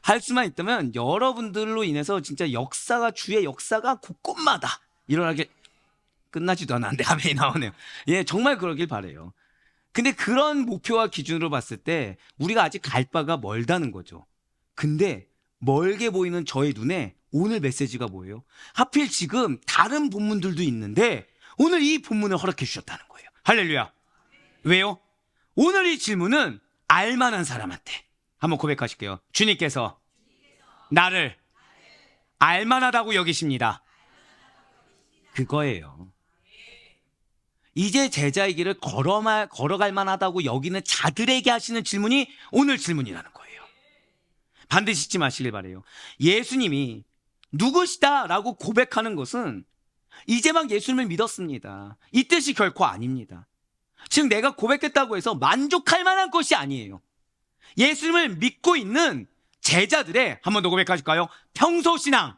할 수만 있다면 여러분들로 인해서 진짜 역사가, 주의 역사가 곳곳마다 일어나게, 끝나지도 않았는데 아멘이 나오네요. 예, 정말 그러길 바라요. 근데 그런 목표와 기준으로 봤을 때 우리가 아직 갈 바가 멀다는 거죠. 근데 멀게 보이는 저의 눈에 오늘 메시지가 뭐예요? 하필 지금 다른 본문들도 있는데 오늘 이 본문을 허락해 주셨다는 거예요. 할렐루야. 왜요? 오늘 이 질문은 알만한 사람한테 한번 고백하실게요. 주님께서 나를 알만하다고 여기십니다. 그거예요. 이제 제자의 길을 걸어갈 만하다고 여기는 자들에게 하시는 질문이 오늘 질문이라는 거예요. 반드시 잊지 마시길 바라요. 예수님이 누구시다 라고 고백하는 것은 이제 막 예수님을 믿었습니다, 이 뜻이 결코 아닙니다. 즉 내가 고백했다고 해서 만족할 만한 것이 아니에요. 예수님을 믿고 있는 제자들의, 한 번 더 고백하실까요? 평소신앙을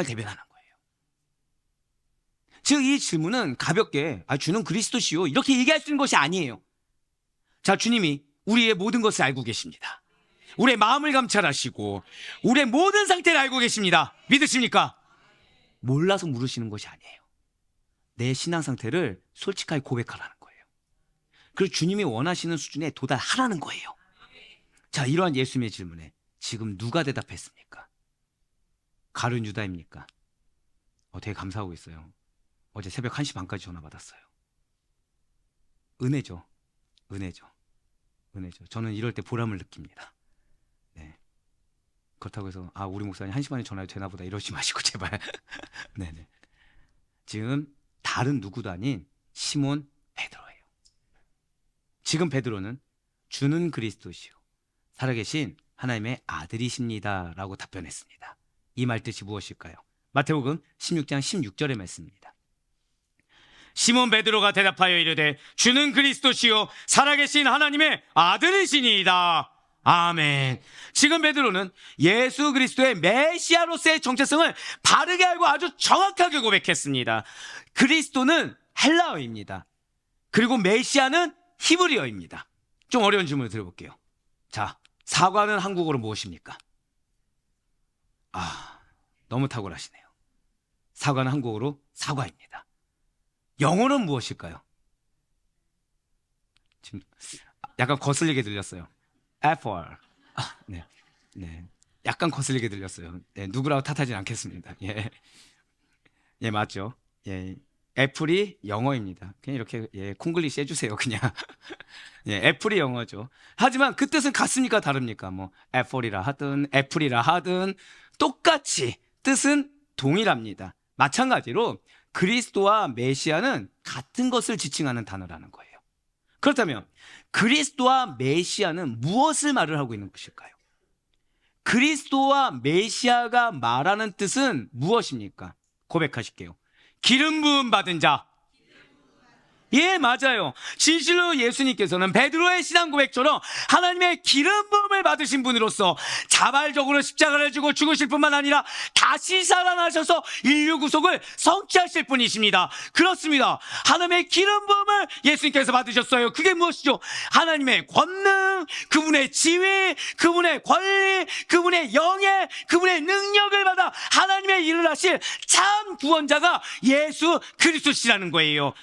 대변하는 거예요. 즉 이 질문은 가볍게 주는 그리스도시요 이렇게 얘기할 수 있는 것이 아니에요. 자, 주님이 우리의 모든 것을 알고 계십니다. 우리의 마음을 감찰하시고 우리의 모든 상태를 알고 계십니다. 믿으십니까? 몰라서 물으시는 것이 아니에요. 내 신앙 상태를 솔직하게 고백하라는 거예요. 그리고 주님이 원하시는 수준에 도달하라는 거예요. 자, 이러한 예수님의 질문에 지금 누가 대답했습니까? 가룟 유다입니까? 되게 감사하고 있어요. 어제 새벽 1시 반까지 전화 받았어요. 은혜죠. 저는 이럴 때 보람을 느낍니다. 네. 그렇다고 해서 우리 목사님 1시 반에 전화해도 되나 보다 이러지 마시고 제발. 네네. 지금 다른 누구도 아닌 시몬 베드로예요. 지금 베드로는 주는 그리스도시요 살아계신 하나님의 아들이십니다 라고 답변했습니다. 이 말 뜻이 무엇일까요? 마태복음 16장 16절의 말씀입니다. 시몬 베드로가 대답하여 이르되 주는 그리스도시요 살아계신 하나님의 아들이시니이다. 아멘. 지금 베드로는 예수 그리스도의 메시아로서의 정체성을 바르게 알고 아주 정확하게 고백했습니다. 그리스도는 헬라어입니다. 그리고 메시아는 히브리어입니다. 좀 어려운 질문을 드려볼게요. 자, 사과는 한국어로 무엇입니까? 너무 탁월하시네요. 사과는 한국어로 사과입니다. 영어는 무엇일까요? 지금 약간 거슬리게 들렸어요. apple. 네. 약간 거슬리게 들렸어요. 네, 누구라고 탓하진 않겠습니다. 예, 맞죠. 예, 애플이 영어입니다. 그냥 이렇게 콩글리시 해주세요. 그냥 애플이 영어죠. 하지만 그 뜻은 같습니까? 다릅니까? 뭐 애플이라 하든 애플이라 하든 똑같이 뜻은 동일합니다. 마찬가지로 그리스도와 메시아는 같은 것을 지칭하는 단어라는 거예요. 그렇다면 그리스도와 메시아는 무엇을 말을 하고 있는 것일까요? 그리스도와 메시아가 말하는 뜻은 무엇입니까? 고백하실게요. 기름 부음 받은 자. 예, 맞아요. 진실로 예수님께서는 베드로의 신앙 고백처럼 하나님의 기름 부음을 받으신 분으로서 자발적으로 십자가를 지고 죽으실 뿐만 아니라 다시 살아나셔서 인류 구속을 성취하실 분이십니다. 그렇습니다. 하나님의 기름 부음을 예수님께서 받으셨어요. 그게 무엇이죠? 하나님의 권능, 그분의 지위, 그분의 권리, 그분의 영예, 그분의 능력을 받아 하나님의 일을 하실 참 구원자가 예수 그리스도시라는 거예요.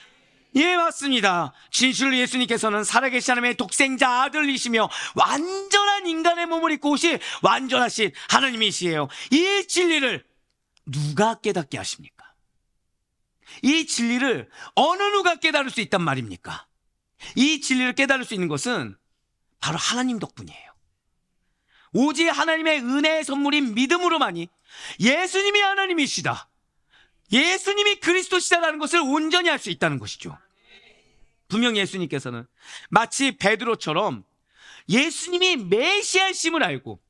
예, 맞습니다. 진실로 예수님께서는 살아계신 하나님의 독생자 아들이시며 완전한 인간의 몸을 입고 오신 완전하신 하나님이시에요. 이 진리를 누가 깨닫게 하십니까? 이 진리를 어느 누가 깨달을 수 있단 말입니까? 이 진리를 깨달을 수 있는 것은 바로 하나님 덕분이에요. 오직 하나님의 은혜의 선물인 믿음으로만이 예수님이 하나님이시다, 예수님이 그리스도시다라는 것을 온전히 알 수 있다는 것이죠. 분명 예수님께서는 마치 베드로처럼 예수님이 메시아심을 알고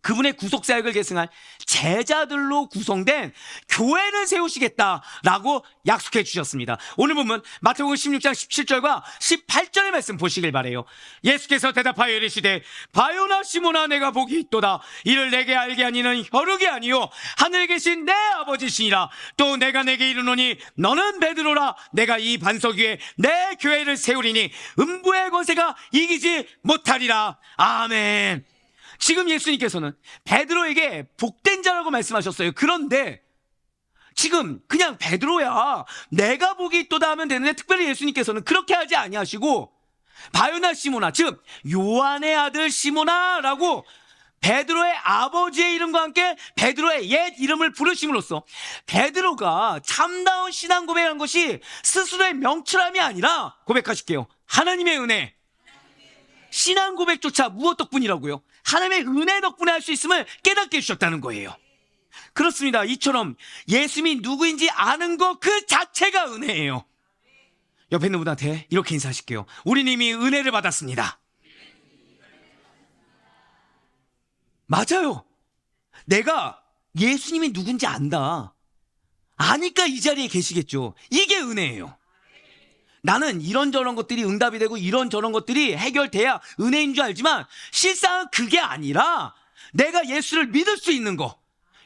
그분의 구속사역을 계승할 제자들로 구성된 교회를 세우시겠다라고 약속해 주셨습니다. 오늘 보면 마태복음 16장 17절과 18절의 말씀 보시길 바라요. 예수께서 대답하여 이르시되 바요나 시몬아 내가 복이 있도다. 이를 내게 알게 하니는 혈육이 아니요 하늘에 계신 내 아버지시니라. 또 내가 내게 이르노니 너는 베드로라. 내가 이 반석 위에 내 교회를 세우리니 음부의 권세가 이기지 못하리라. 아멘. 지금 예수님께서는 베드로에게 복된 자라고 말씀하셨어요. 그런데 지금 그냥 베드로야 내가 복이 있도다 하면 되는데, 특별히 예수님께서는 그렇게 하지 아니하시고 바요나 시모나, 즉 요한의 아들 시모나라고 베드로의 아버지의 이름과 함께 베드로의 옛 이름을 부르심으로써 베드로가 참다운 신앙 고백한 것이 스스로의 명철함이 아니라, 고백하실게요, 하나님의 은혜. 신앙 고백조차 무엇 덕분이라고요? 하나님의 은혜 덕분에 할 수 있음을 깨닫게 해주셨다는 거예요. 그렇습니다. 이처럼 예수님이 누구인지 아는 것 그 자체가 은혜예요. 옆에 있는 분한테 이렇게 인사하실게요. 우리는 이미 은혜를 받았습니다. 맞아요. 내가 예수님이 누군지 안다. 아니까 이 자리에 계시겠죠. 이게 은혜예요. 나는 이런저런 것들이 응답이 되고 이런저런 것들이 해결돼야 은혜인 줄 알지만 실상은 그게 아니라 내가 예수를 믿을 수 있는 거,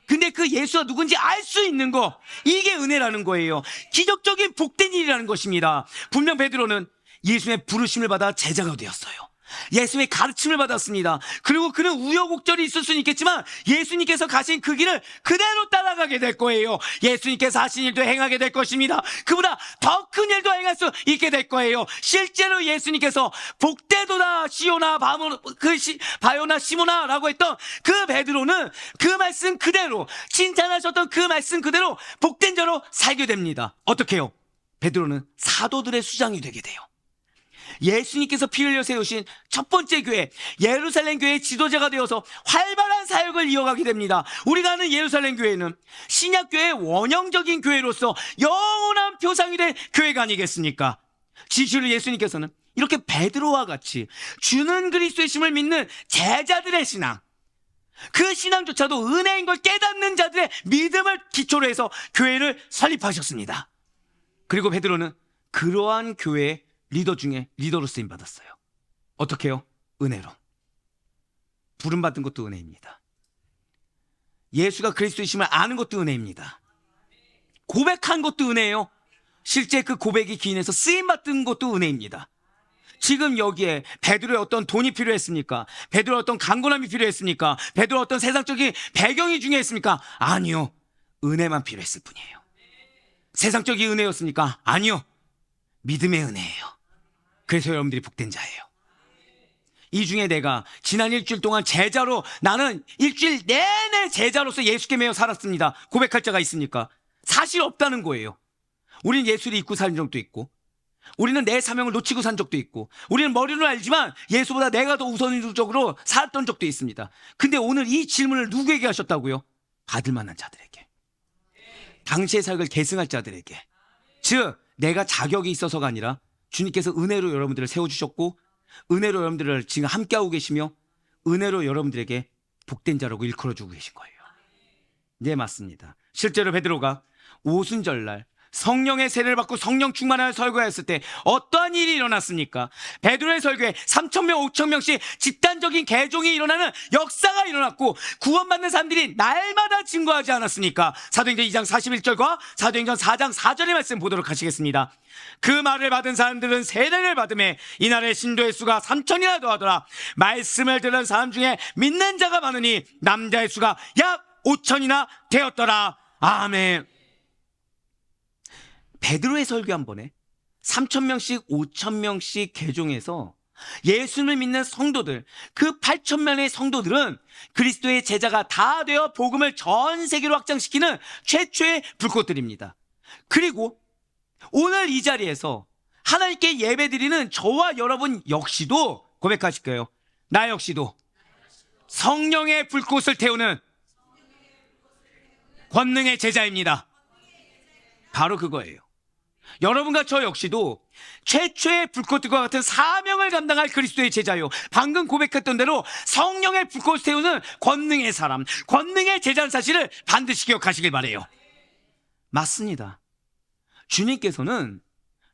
근데 그 예수가 누군지 알 수 있는 거, 이게 은혜라는 거예요. 기적적인 복된 일이라는 것입니다. 분명 베드로는 예수의 부르심을 받아 제자가 되었어요. 예수의 가르침을 받았습니다. 그리고 그는 우여곡절이 있을 수는 있겠지만 예수님께서 가신 그 길을 그대로 따라가게 될 거예요. 예수님께서 하신 일도 행하게 될 것입니다. 그보다 더 큰 일도 행할 수 있게 될 거예요. 실제로 예수님께서 복되도다 시오나 바요나 시모나라고 했던 그 베드로는 그 말씀 그대로, 칭찬하셨던 그 말씀 그대로 복된 자로 살게 됩니다. 어떻게 해요? 베드로는 사도들의 수장이 되게 돼요. 예수님께서 피 흘려 세우신 첫 번째 교회, 예루살렘 교회의 지도자가 되어서 활발한 사역을 이어가게 됩니다. 우리가 아는 예루살렘 교회는 신약교회의 원형적인 교회로서 영원한 표상이 된 교회가 아니겠습니까? 진실로 예수님께서는 이렇게 베드로와 같이 주는 그리스도의 심을 믿는 제자들의 신앙, 그 신앙조차도 은혜인 걸 깨닫는 자들의 믿음을 기초로 해서 교회를 설립하셨습니다. 그리고 베드로는 그러한 교회의 리더 중에 리더로 쓰임받았어요. 어떻게 해요? 은혜로. 부름받은 것도 은혜입니다. 예수가 그리스도이심을 아는 것도 은혜입니다. 고백한 것도 은혜예요. 실제 그 고백이 기인해서 쓰임받은 것도 은혜입니다. 지금 여기에 베드로의 어떤 돈이 필요했습니까? 베드로의 어떤 강건함이 필요했습니까? 베드로의 어떤 세상적인 배경이 중요했습니까? 아니요. 은혜만 필요했을 뿐이에요. 세상적인 은혜였습니까? 아니요. 믿음의 은혜예요. 그래서 여러분들이 복된 자예요. 이 중에 내가 지난 일주일 동안 제자로, 나는 일주일 내내 제자로서 예수께 매여 살았습니다. 고백할 자가 있습니까? 사실 없다는 거예요. 우리는 예수를 잊고 산 적도 있고, 우리는 내 사명을 놓치고 산 적도 있고, 우리는 머리로 알지만 예수보다 내가 더 우선적으로 살았던 적도 있습니다. 근데 오늘 이 질문을 누구에게 하셨다고요? 받을 만한 자들에게, 당시의 삶을 계승할 자들에게. 즉 내가 자격이 있어서가 아니라 주님께서 은혜로 여러분들을 세워주셨고, 은혜로 여러분들을 지금 함께하고 계시며, 은혜로 여러분들에게 복된 자라고 일컬어주고 계신 거예요. 네, 맞습니다. 실제로 베드로가 오순절날 성령의 세례를 받고 성령 충만하여 설교했을 때 어떠한 일이 일어났습니까? 베드로의 설교에 3,000명, 5,000명씩 집단적인 개종이 일어나는 역사가 일어났고, 구원받는 사람들이 날마다 증거하지 않았습니까? 사도행전 2장 41절과 사도행전 4장 4절의 말씀 보도록 하시겠습니다. 그 말을 받은 사람들은 세례를 받음에 이날의 신도의 수가 3,000이나 더하더라. 말씀을 들은 사람 중에 믿는 자가 많으니 남자의 수가 약 5,000이나 되었더라. 아멘. 베드로의 설교 한 번에 3,000명씩 5,000명씩 개종해서 예수를 믿는 성도들, 그 8,000명의 성도들은 그리스도의 제자가 다 되어 복음을 전 세계로 확장시키는 최초의 불꽃들입니다. 그리고 오늘 이 자리에서 하나님께 예배드리는 저와 여러분 역시도 고백하실 거예요. 나 역시도 성령의 불꽃을 태우는 권능의 제자입니다. 바로 그거예요. 여러분과 저 역시도 최초의 불꽃들과 같은 사명을 감당할 그리스도의 제자요, 방금 고백했던 대로 성령의 불꽃을 태우는 권능의 사람, 권능의 제자는 사실을 반드시 기억하시길 바라요. 맞습니다. 주님께서는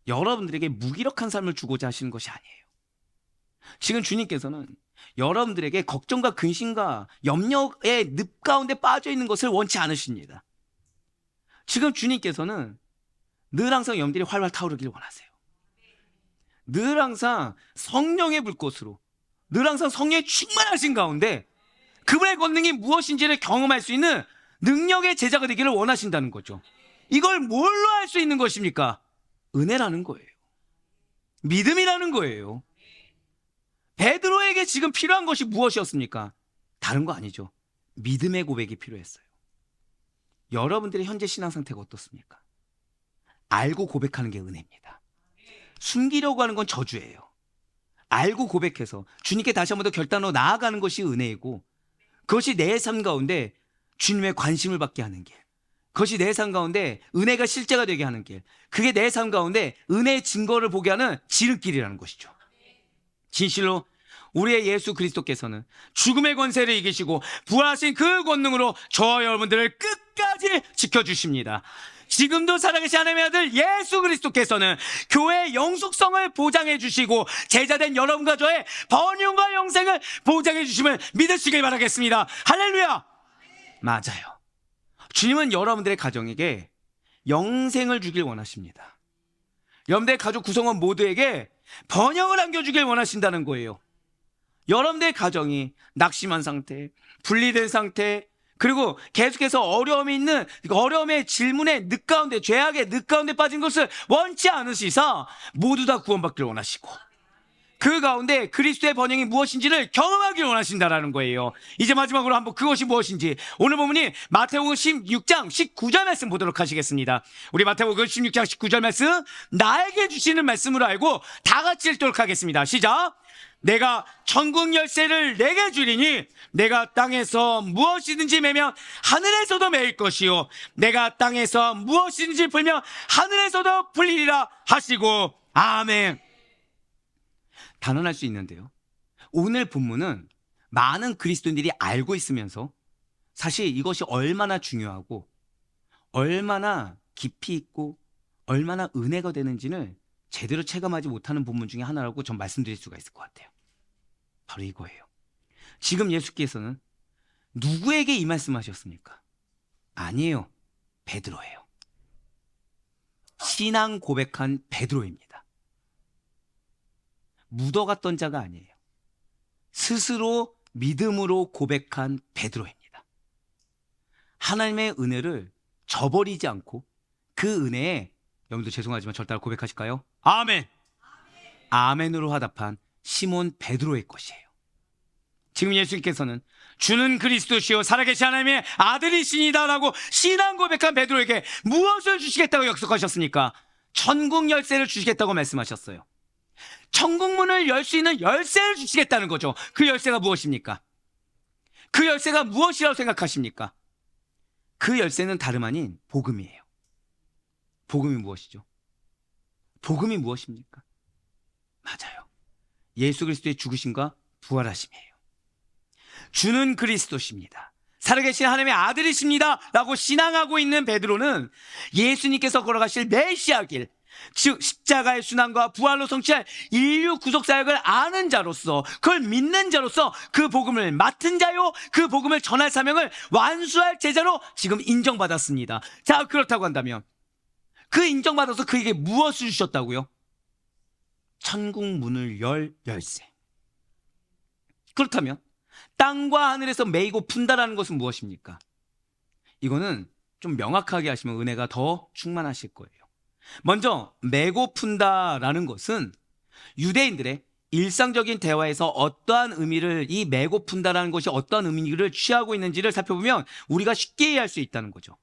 여러분들에게 무기력한 삶을 주고자 하시는 것이 아니에요. 지금 주님께서는 여러분들에게 걱정과 근심과 염려의 늪 가운데 빠져 있는 것을 원치 않으십니다. 지금 주님께서는 늘 항상 여러분들이 활활 타오르길 원하세요. 늘 항상 성령의 불꽃으로, 늘 항상 성령의 충만하신 가운데 그분의 권능이 무엇인지를 경험할 수 있는 능력의 제자가 되기를 원하신다는 거죠. 이걸 뭘로 할 수 있는 것입니까? 은혜라는 거예요. 믿음이라는 거예요. 베드로에게 지금 필요한 것이 무엇이었습니까? 다른 거 아니죠. 믿음의 고백이 필요했어요. 여러분들의 현재 신앙 상태가 어떻습니까? 알고 고백하는 게 은혜입니다. 숨기려고 하는 건 저주예요. 알고 고백해서 주님께 다시 한 번 더 결단으로 나아가는 것이 은혜이고, 그것이 내 삶 가운데 주님의 관심을 받게 하는 길, 그것이 내 삶 가운데 은혜가 실제가 되게 하는 길, 그게 내 삶 가운데 은혜의 증거를 보게 하는 지름길이라는 것이죠. 진실로 우리의 예수 그리스도께서는 죽음의 권세를 이기시고 부활하신 그 권능으로 저와 여러분들을 끝까지 지켜주십니다. 지금도 살아계신 하나님의 아들 예수 그리스도께서는 교회의 영속성을 보장해 주시고 제자된 여러분과 저의 번영과 영생을 보장해 주심을 믿으시길 바라겠습니다. 할렐루야. 맞아요. 주님은 여러분들의 가정에게 영생을 주길 원하십니다. 여러분들의 가족 구성원 모두에게 번영을 안겨주길 원하신다는 거예요. 여러분들의 가정이 낙심한 상태, 분리된 상태, 그리고 계속해서 어려움이 있는, 어려움의 질문의 늪 가운데, 죄악의 늪 가운데 빠진 것을 원치 않으시사 모두 다 구원받기를 원하시고, 그 가운데 그리스도의 번영이 무엇인지를 경험하기를 원하신다라는 거예요. 이제 마지막으로 한번 그것이 무엇인지 오늘 본문이 마태복음 16장 19절 말씀 보도록 하시겠습니다. 우리 마태복음 16장 19절 말씀 나에게 주시는 말씀으로 알고 다 같이 읽도록 하겠습니다. 시작. 내가 천국 열쇠를 내게 주리니 내가 땅에서 무엇이든지 매면 하늘에서도 매일 것이요 내가 땅에서 무엇이든지 풀면 하늘에서도 풀리리라 하시고 아멘. 단언할 수 있는데요, 오늘 본문은 많은 그리스도인들이 알고 있으면서 사실 이것이 얼마나 중요하고 얼마나 깊이 있고 얼마나 은혜가 되는지를 제대로 체감하지 못하는 부분 중에 하나라고 전 말씀드릴 수가 있을 것 같아요. 바로 이거예요. 지금 예수께서는 누구에게 이 말씀하셨습니까? 아니에요. 베드로예요. 신앙 고백한 베드로입니다. 묻어갔던 자가 아니에요. 스스로 믿음으로 고백한 베드로입니다. 하나님의 은혜를 저버리지 않고 그 은혜에, 여러분들 죄송하지만 절 따라 고백하실까요? 아멘! 아멘으로 화답한 시몬 베드로의 것이에요. 지금 예수님께서는 주는 그리스도시요 살아계신 하나님의 아들이시니다 라고 신앙 고백한 베드로에게 무엇을 주시겠다고 약속하셨습니까? 천국 열쇠를 주시겠다고 말씀하셨어요. 천국 문을 열 수 있는 열쇠를 주시겠다는 거죠. 그 열쇠가 무엇입니까? 그 열쇠가 무엇이라고 생각하십니까? 그 열쇠는 다름 아닌 복음이에요. 복음이 무엇이죠? 복음이 무엇입니까? 맞아요. 예수 그리스도의 죽으심과 부활하심이에요. 주는 그리스도십니다. 살아계신 하나님의 아들이십니다 라고 신앙하고 있는 베드로는 예수님께서 걸어가실 메시아 길, 즉 십자가의 순환과 부활로 성취할 인류 구속사역을 아는 자로서, 그걸 믿는 자로서 그 복음을 맡은 자요, 그 복음을 전할 사명을 완수할 제자로 지금 인정받았습니다. 자, 그렇다고 한다면 그 인정받아서 그에게 무엇을 주셨다고요? 천국 문을 열 열쇠. 그렇다면 땅과 하늘에서 매이고 푼다라는 것은 무엇입니까? 이거는 좀 명확하게 하시면 은혜가 더 충만하실 거예요. 먼저 매고 푼다라는 것은 유대인들의 일상적인 대화에서 어떠한 의미를, 이 매고 푼다라는 것이 어떠한 의미를 취하고 있는지를 살펴보면 우리가 쉽게 이해할 수 있다는 거죠.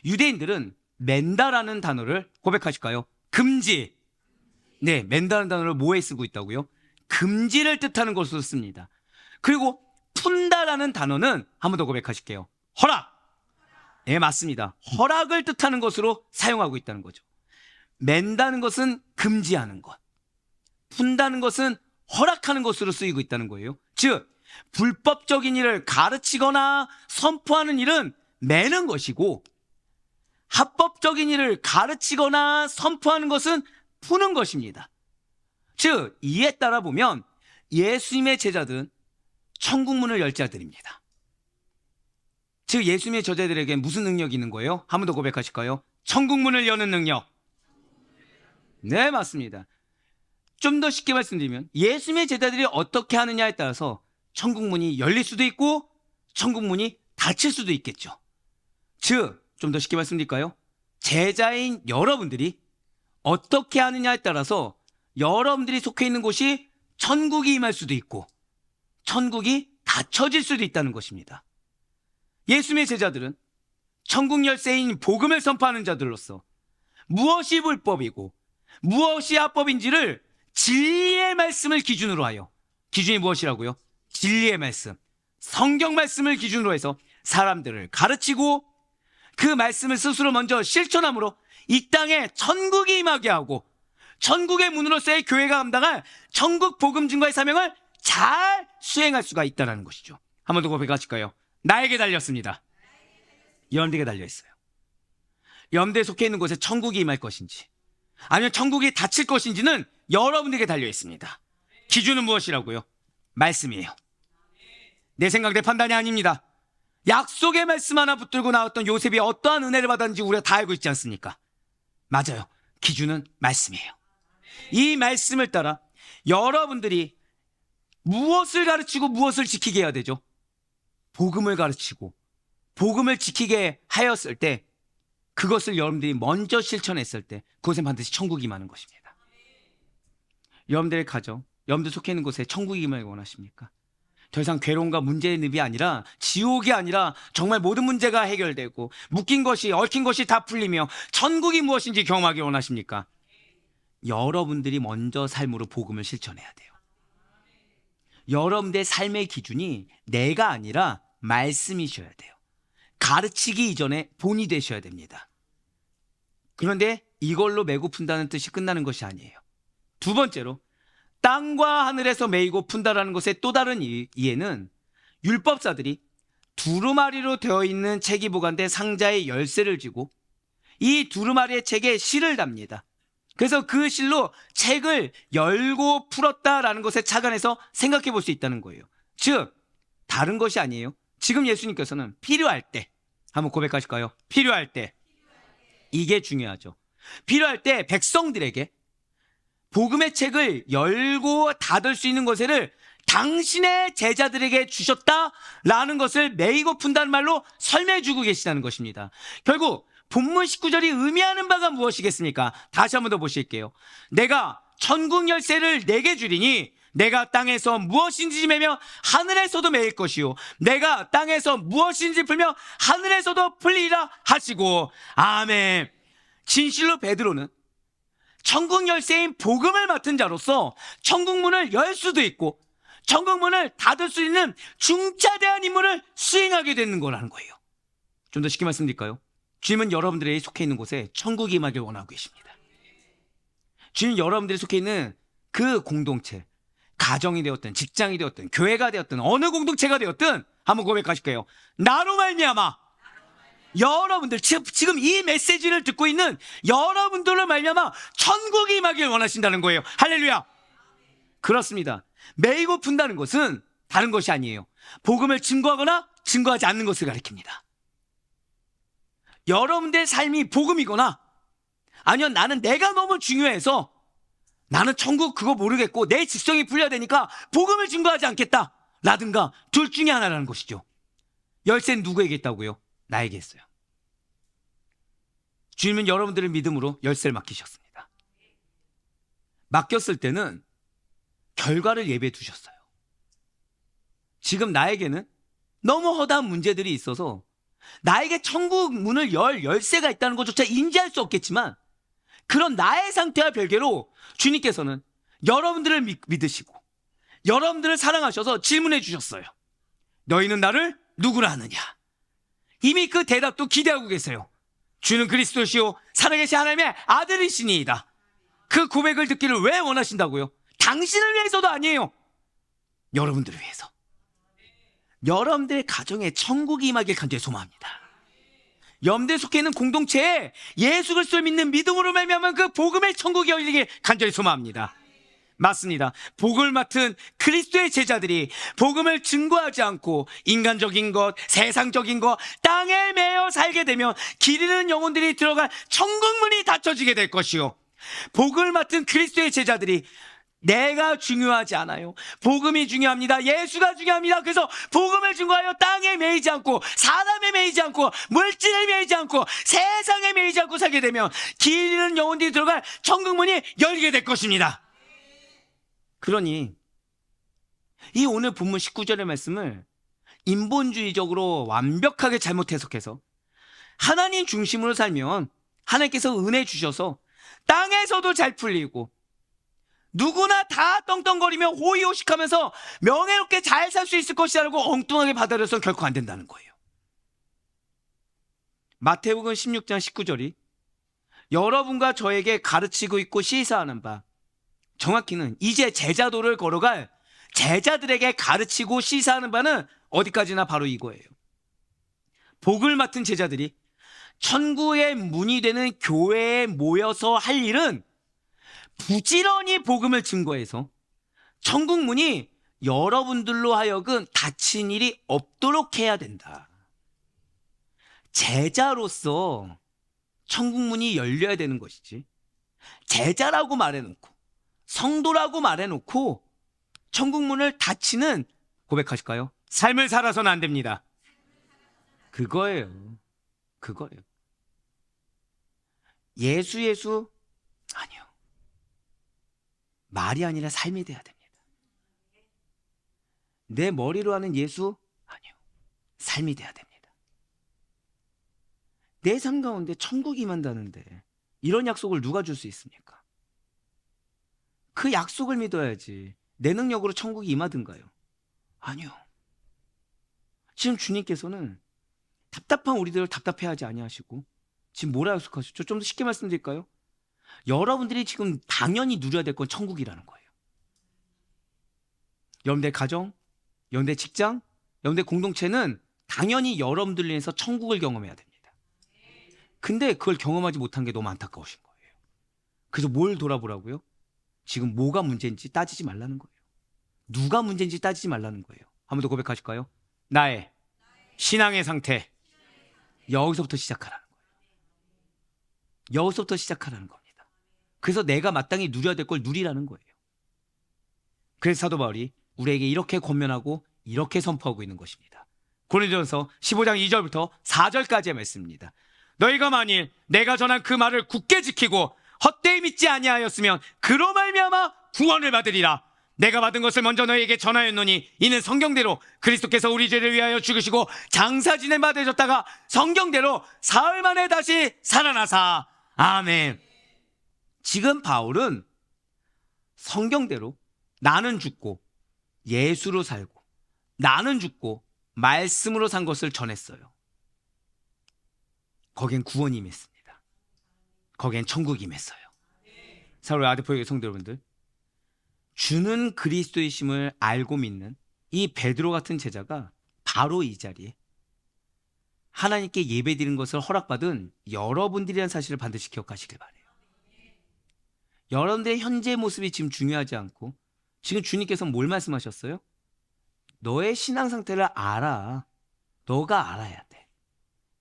유대인들은 맨다라는 단어를, 고백하실까요? 금지. 네, 맨다라는 단어를 뭐에 쓰고 있다고요? 금지를 뜻하는 것으로 씁니다. 그리고 푼다라는 단어는 한 번 더 고백하실게요. 허락. 네, 맞습니다. 허락을 뜻하는 것으로 사용하고 있다는 거죠. 맨다는 것은 금지하는 것, 푼다는 것은 허락하는 것으로 쓰이고 있다는 거예요. 즉 불법적인 일을 가르치거나 선포하는 일은 매는 것이고, 합법적인 일을 가르치거나 선포하는 것은 푸는 것입니다. 즉 이에 따라 보면 예수님의 제자들은 천국문을 열 자들입니다. 즉 예수님의 제자들에게 무슨 능력이 있는 거예요? 한 번 더 고백하실까요? 천국문을 여는 능력. 네, 맞습니다. 좀 더 쉽게 말씀드리면 예수님의 제자들이 어떻게 하느냐에 따라서 천국문이 열릴 수도 있고 천국문이 닫힐 수도 있겠죠. 즉 좀 더 쉽게 말씀드릴까요? 제자인 여러분들이 어떻게 하느냐에 따라서 여러분들이 속해 있는 곳이 천국이 임할 수도 있고 천국이 닫혀질 수도 있다는 것입니다. 예수님의 제자들은 천국 열쇠인 복음을 선포하는 자들로서 무엇이 불법이고 무엇이 합법인지를 진리의 말씀을 기준으로 하여, 기준이 무엇이라고요? 진리의 말씀, 성경 말씀을 기준으로 해서 사람들을 가르치고 그 말씀을 스스로 먼저 실천함으로 이 땅에 천국이 임하게 하고 천국의 문으로서의 교회가 감당할 천국 복음 증거의 사명을 잘 수행할 수가 있다는 것이죠. 한 번 더 고백하실까요? 나에게 달렸습니다. 여러분들에게 달려있어요. 여러분들에 속해 있는 곳에 천국이 임할 것인지 아니면 천국이 닫힐 것인지는 여러분들에게 달려있습니다. 기준은 무엇이라고요? 말씀이에요. 내 생각, 내 판단이 아닙니다. 약속의 말씀 하나 붙들고 나왔던 요셉이 어떠한 은혜를 받았는지 우리가 다 알고 있지 않습니까? 맞아요. 기준은 말씀이에요. 이 말씀을 따라 여러분들이 무엇을 가르치고 무엇을 지키게 해야 되죠? 복음을 가르치고 복음을 지키게 하였을 때, 그것을 여러분들이 먼저 실천했을 때 그것에 반드시 천국이 임하는 것입니다. 여러분들의 가정, 여러분들 속해 있는 곳에 천국이 임하길 원하십니까? 더 이상 괴로움과 문제의 늪이 아니라, 지옥이 아니라 정말 모든 문제가 해결되고 묶인 것이, 얽힌 것이 다 풀리며 천국이 무엇인지 경험하길 원하십니까? 여러분들이 먼저 삶으로 복음을 실천해야 돼요. 여러분들의 삶의 기준이 내가 아니라 말씀이셔야 돼요. 가르치기 이전에 본이 되셔야 됩니다. 그런데 이걸로 매고 푼다는 뜻이 끝나는 것이 아니에요. 두 번째로, 땅과 하늘에서 매이고 푼다라는 것의 또 다른 이해는 율법사들이 두루마리로 되어 있는 책이 보관된 상자에 열쇠를 쥐고 이 두루마리의 책에 실을 답니다. 그래서 그 실로 책을 열고 풀었다라는 것에 착안해서 생각해 볼 수 있다는 거예요. 즉 다른 것이 아니에요. 지금 예수님께서는 필요할 때, 한번 고백하실까요? 필요할 때, 이게 중요하죠. 필요할 때 백성들에게 복음의 책을 열고 닫을 수 있는 것을 당신의 제자들에게 주셨다라는 것을 매이고 푼다는 말로 설명해 주고 계시다는 것입니다. 결국 본문 19절이 의미하는 바가 무엇이겠습니까? 다시 한번 더 보실게요. 내가 천국 열쇠를 내게 주리니 내가 땅에서 무엇인지 매며 하늘에서도 매일 것이요 내가 땅에서 무엇인지 풀며 하늘에서도 풀리라 하시고 아멘. 진실로 베드로는 천국 열쇠인 복음을 맡은 자로서 천국 문을 열 수도 있고 천국 문을 닫을 수 있는 중차대한 임무를 수행하게 되는 거라는 거예요. 좀 더 쉽게 말씀드릴까요? 주님은 여러분들이 속해 있는 곳에 천국이 임하길 원하고 계십니다. 주님은 여러분들이 속해 있는 그 공동체, 가정이 되었든 직장이 되었든 교회가 되었든 어느 공동체가 되었든 한번 고백하실게요. 나로 말미암아 여러분들 지금 이 메시지를 듣고 있는 여러분들로 말미암아 천국이 임하길 원하신다는 거예요. 할렐루야. 그렇습니다. 매이고 푼다는 것은 다른 것이 아니에요. 복음을 증거하거나 증거하지 않는 것을 가리킵니다. 여러분들의 삶이 복음이거나 아니면 나는 내가 너무 중요해서 나는 천국 그거 모르겠고 내 직성이 풀려야 되니까 복음을 증거하지 않겠다 라든가 둘 중에 하나라는 것이죠. 열쇠는 누구에게 있다고요? 나에게 있어요. 주님은 여러분들의 믿음으로 열쇠를 맡기셨습니다. 맡겼을 때는 결과를 예배해 두셨어요. 지금 나에게는 너무 허다한 문제들이 있어서 나에게 천국 문을 열 열쇠가 있다는 것조차 인지할 수 없겠지만 그런 나의 상태와 별개로 주님께서는 여러분들을 믿으시고 여러분들을 사랑하셔서 질문해 주셨어요. 너희는 나를 누구라 하느냐? 이미 그 대답도 기대하고 계세요. 주는 그리스도시요 살아계신 하나님의 아들이시니이다. 그 고백을 듣기를 왜 원하신다고요? 당신을 위해서도 아니에요. 여러분들을 위해서. 여러분들의 가정에 천국이 임하길 간절히 소망합니다. 여러분들 속해 있는 공동체에 예수 그리스도를 믿는 믿음으로 말미암아 그 복음의 천국이 열리길 간절히 소망합니다. 맞습니다. 복음을 맡은 그리스도의 제자들이 복음을 증거하지 않고 인간적인 것, 세상적인 것, 땅에 매여 살게 되면 길 잃은 영혼들이 들어갈 천국문이 닫혀지게 될 것이요. 복음을 맡은 그리스도의 제자들이 내가 중요하지 않아요. 복음이 중요합니다. 예수가 중요합니다. 그래서 복음을 증거하여 땅에 매이지 않고 사람에 매이지 않고 물질에 매이지 않고 세상에 매이지 않고 살게 되면 길 잃은 영혼들이 들어갈 천국문이 열리게 될 것입니다. 그러니 이 오늘 본문 19절의 말씀을 인본주의적으로 완벽하게 잘못 해석해서 하나님 중심으로 살면 하나님께서 은혜 주셔서 땅에서도 잘 풀리고 누구나 다 떵떵거리며 호의호식하면서 명예롭게 잘 살 수 있을 것이라고 엉뚱하게 받아들여서는 결코 안 된다는 거예요. 마태복음 16장 19절이 여러분과 저에게 가르치고 있고 시사하는 바, 정확히는 이제 제자도를 걸어갈 제자들에게 가르치고 시사하는 바는 어디까지나 바로 이거예요. 복을 맡은 제자들이 천국의 문이 되는 교회에 모여서 할 일은 부지런히 복음을 증거해서 천국 문이 여러분들로 하여금 닫힌 일이 없도록 해야 된다. 제자로서 천국 문이 열려야 되는 것이지, 제자라고 말해놓고 성도라고 말해놓고 천국 문을 닫히는, 고백하실까요? 삶을 살아서는 안 됩니다. 그거예요. 예수 아니요. 말이 아니라 삶이 돼야 됩니다. 내 머리로 하는 예수 아니요. 삶이 돼야 됩니다. 내 삶 가운데 천국이 임한다는데 이런 약속을 누가 줄 수 있습니까? 그 약속을 믿어야지 내 능력으로 천국이 임하든가요? 아니요. 지금 주님께서는 답답한 우리들을 답답해하지 아니하시고 지금 뭐라 약속하셨죠? 좀 더 쉽게 말씀드릴까요? 여러분들이 지금 당연히 누려야 될 건 천국이라는 거예요. 여러분들의 가정, 여러분들의 직장, 여러분들 공동체는 당연히 여러분들로 인해서 천국을 경험해야 됩니다. 근데 그걸 경험하지 못한 게 너무 안타까우신 거예요. 그래서 뭘 돌아보라고요? 지금 뭐가 문제인지 따지지 말라는 거예요. 누가 문제인지 따지지 말라는 거예요. 한 번 더 고백하실까요? 나의 신앙의 상태. 여기서부터 시작하라는 거예요. 여기서부터 시작하라는 겁니다. 그래서 내가 마땅히 누려야 될 걸 누리라는 거예요. 그래서 사도 바울이 우리에게 이렇게 권면하고 이렇게 선포하고 있는 것입니다. 고린도전서 15장 2절부터 4절까지의 말씀입니다. 너희가 만일 내가 전한 그 말을 굳게 지키고 헛되이 믿지 아니하였으면 그로 말미암아 구원을 받으리라. 내가 받은 것을 먼저 너희에게 전하였노니 이는 성경대로 그리스도께서 우리 죄를 위하여 죽으시고 장사 지낸 바 되셨다가 성경대로 사흘 만에 다시 살아나사. 아멘. 지금 바울은 성경대로 나는 죽고 예수로 살고 나는 죽고 말씀으로 산 것을 전했어요. 거기엔 구원이 임했습니다. 거기엔 천국이 임했어요. 사랑하는 아데포의 성도 여러분들, 주는 그리스도이심을 알고 믿는 이 베드로 같은 제자가 바로 이 자리에 하나님께 예배드리는 것을 허락받은 여러분들이라는 사실을 반드시 기억하시길 바라요. 여러분들의 현재 모습이 지금 중요하지 않고 지금 주님께서 뭘 말씀하셨어요? 너의 신앙 상태를 알아. 너가 알아야 돼.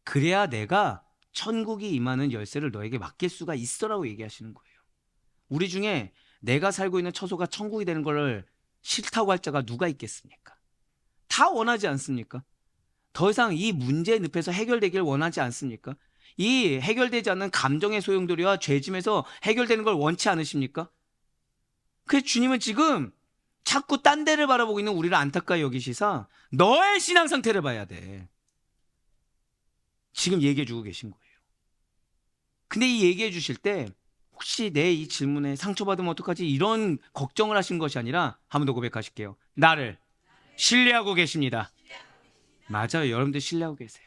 그래야 내가 천국이 임하는 열쇠를 너에게 맡길 수가 있어라고 얘기하시는 거예요. 우리 중에 내가 살고 있는 처소가 천국이 되는 걸 싫다고 할 자가 누가 있겠습니까? 다 원하지 않습니까? 더 이상 이 문제의 늪에서 해결되길 원하지 않습니까? 이 해결되지 않는 감정의 소용돌이와 죄짐에서 해결되는 걸 원치 않으십니까? 그래서 주님은 지금 자꾸 딴 데를 바라보고 있는 우리를 안타까이 여기시사 너의 신앙 상태를 봐야 돼. 지금 얘기해 주고 계신 거예요. 근데 이 얘기해 주실 때 혹시 내 이 질문에 상처받으면 어떡하지? 이런 걱정을 하신 것이 아니라 한 번 더 고백하실게요. 나를 신뢰하고 계십니다. 맞아요. 여러분들 신뢰하고 계세요.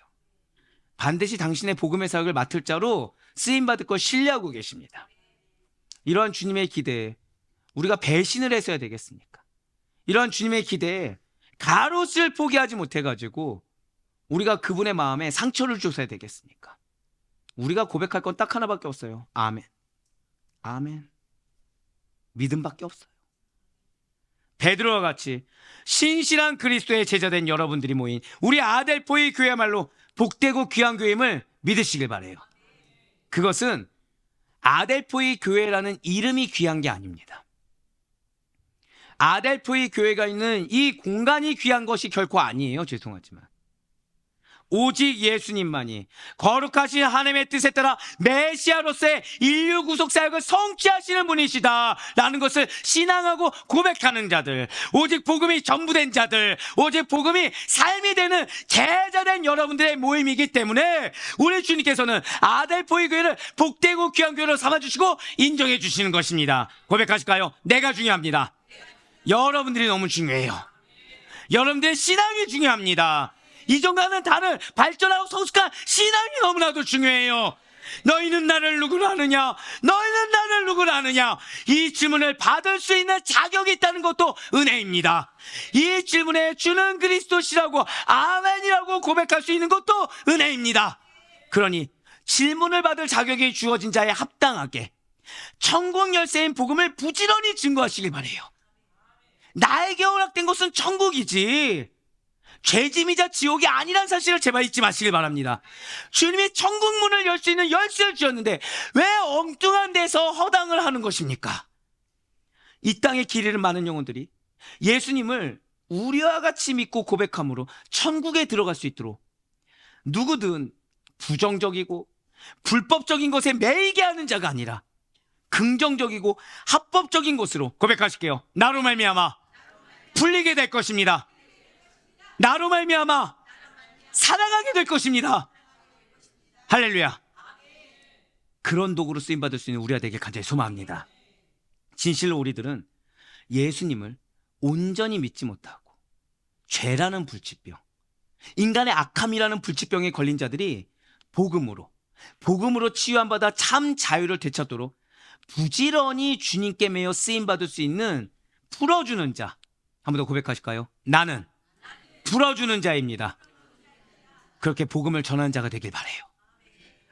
반드시 당신의 복음의 사역을 맡을 자로 쓰임받을 걸 신뢰하고 계십니다. 이러한 주님의 기대에 우리가 배신을 했어야 되겠습니까? 이러한 주님의 기대에 가롯을 포기하지 못해가지고 우리가 그분의 마음에 상처를 줬어야 되겠습니까? 우리가 고백할 건 딱 하나밖에 없어요. 아멘. 아멘. 믿음밖에 없어요. 베드로와 같이 신실한 그리스도의 제자된 여러분들이 모인 우리 아델포의 교회야말로 복되고 귀한 교회임을 믿으시길 바라요. 그것은 아델포의 교회라는 이름이 귀한 게 아닙니다. 아델포의 교회가 있는 이 공간이 귀한 것이 결코 아니에요. 죄송하지만 오직 예수님만이 거룩하신 하나님의 뜻에 따라 메시아로서의 인류 구속 사역을 성취하시는 분이시다라는 것을 신앙하고 고백하는 자들, 오직 복음이 전부된 자들, 오직 복음이 삶이 되는 제자된 여러분들의 모임이기 때문에 우리 주님께서는 아델포의 교회를 복되고 귀한 교회로 삼아주시고 인정해 주시는 것입니다. 고백하실까요? 내가 중요합니다. 여러분들이 너무 중요해요. 여러분들의 신앙이 중요합니다. 이전과는 다른 발전하고 성숙한 신앙이 너무나도 중요해요. 너희는 나를 누구로 아느냐? 너희는 나를 누구로 아느냐? 이 질문을 받을 수 있는 자격이 있다는 것도 은혜입니다. 이 질문에 주는 그리스도시라고 아멘이라고 고백할 수 있는 것도 은혜입니다. 그러니 질문을 받을 자격이 주어진 자에 합당하게 천국 열쇠인 복음을 부지런히 증거하시길 바라요. 나에게 허락된 것은 천국이지 죄짐이자 지옥이 아니란 사실을 제발 잊지 마시길 바랍니다. 주님이 천국 문을 열 수 있는 열쇠를 주었는데 왜 엉뚱한 데서 허당을 하는 것입니까? 이 땅에 길 잃은 많은 영혼들이 예수님을 우리와 같이 믿고 고백함으로 천국에 들어갈 수 있도록 누구든 부정적이고 불법적인 것에 매이게 하는 자가 아니라 긍정적이고 합법적인 것으로 고백하실게요. 나로 말미암아 풀리게 될 것입니다. 나로 말미암아 살아가게 될 것입니다. 할렐루야. 그런 도구로 쓰임받을 수 있는 우리가 되길 간절히 소망합니다. 진실로 우리들은 예수님을 온전히 믿지 못하고 죄라는 불치병, 인간의 악함이라는 불치병에 걸린 자들이 복음으로 치유함 받아 참 자유를 되찾도록 부지런히 주님께 매여 쓰임받을 수 있는 풀어주는 자, 한 번 더 고백하실까요? 나는 풀어주는 자입니다. 그렇게 복음을 전하는 자가 되길 바라요.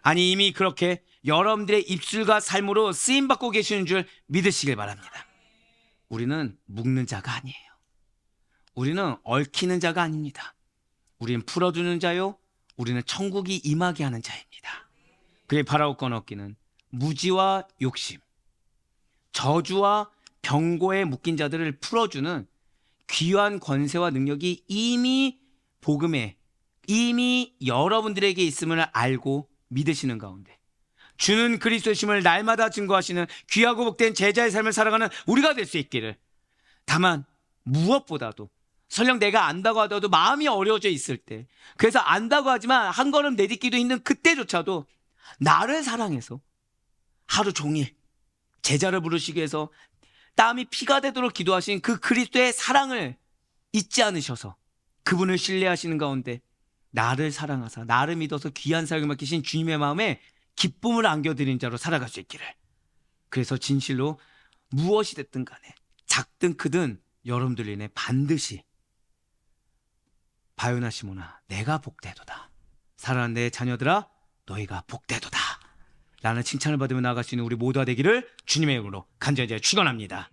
아니, 이미 그렇게 여러분들의 입술과 삶으로 쓰임받고 계시는 줄 믿으시길 바랍니다. 우리는 묶는 자가 아니에요. 우리는 얽히는 자가 아닙니다. 우리는 풀어주는 자요, 우리는 천국이 임하게 하는 자입니다. 그의 바라고 꺼넣기는 무지와 욕심, 저주와 병고에 묶인 자들을 풀어주는 귀한 권세와 능력이 이미 복음에, 이미 여러분들에게 있음을 알고 믿으시는 가운데 주는 그리스도의 심을 날마다 증거하시는 귀하고 복된 제자의 삶을 살아가는 우리가 될 수 있기를. 다만 무엇보다도 설령 내가 안다고 하더라도 마음이 어려워져 있을 때, 그래서 안다고 하지만 한 걸음 내딛기도 힘든 그때조차도 나를 사랑해서 하루 종일 제자를 부르시기 위해서 땀이 피가 되도록 기도하신 그 그리스도의 사랑을 잊지 않으셔서 그분을 신뢰하시는 가운데 나를 사랑하사 나를 믿어서 귀한 사역을 맡기신 주님의 마음에 기쁨을 안겨드린 자로 살아갈 수 있기를. 그래서 진실로 무엇이 됐든 간에 작든 크든 여러분들 인해 반드시 바요나 시모나 내가 복되도다, 사랑하는 내 자녀들아 너희가 복되도다 라는 칭찬을 받으며 나아갈 수 있는 우리 모두가 되기를 주님의 이름으로 간절히 축원합니다.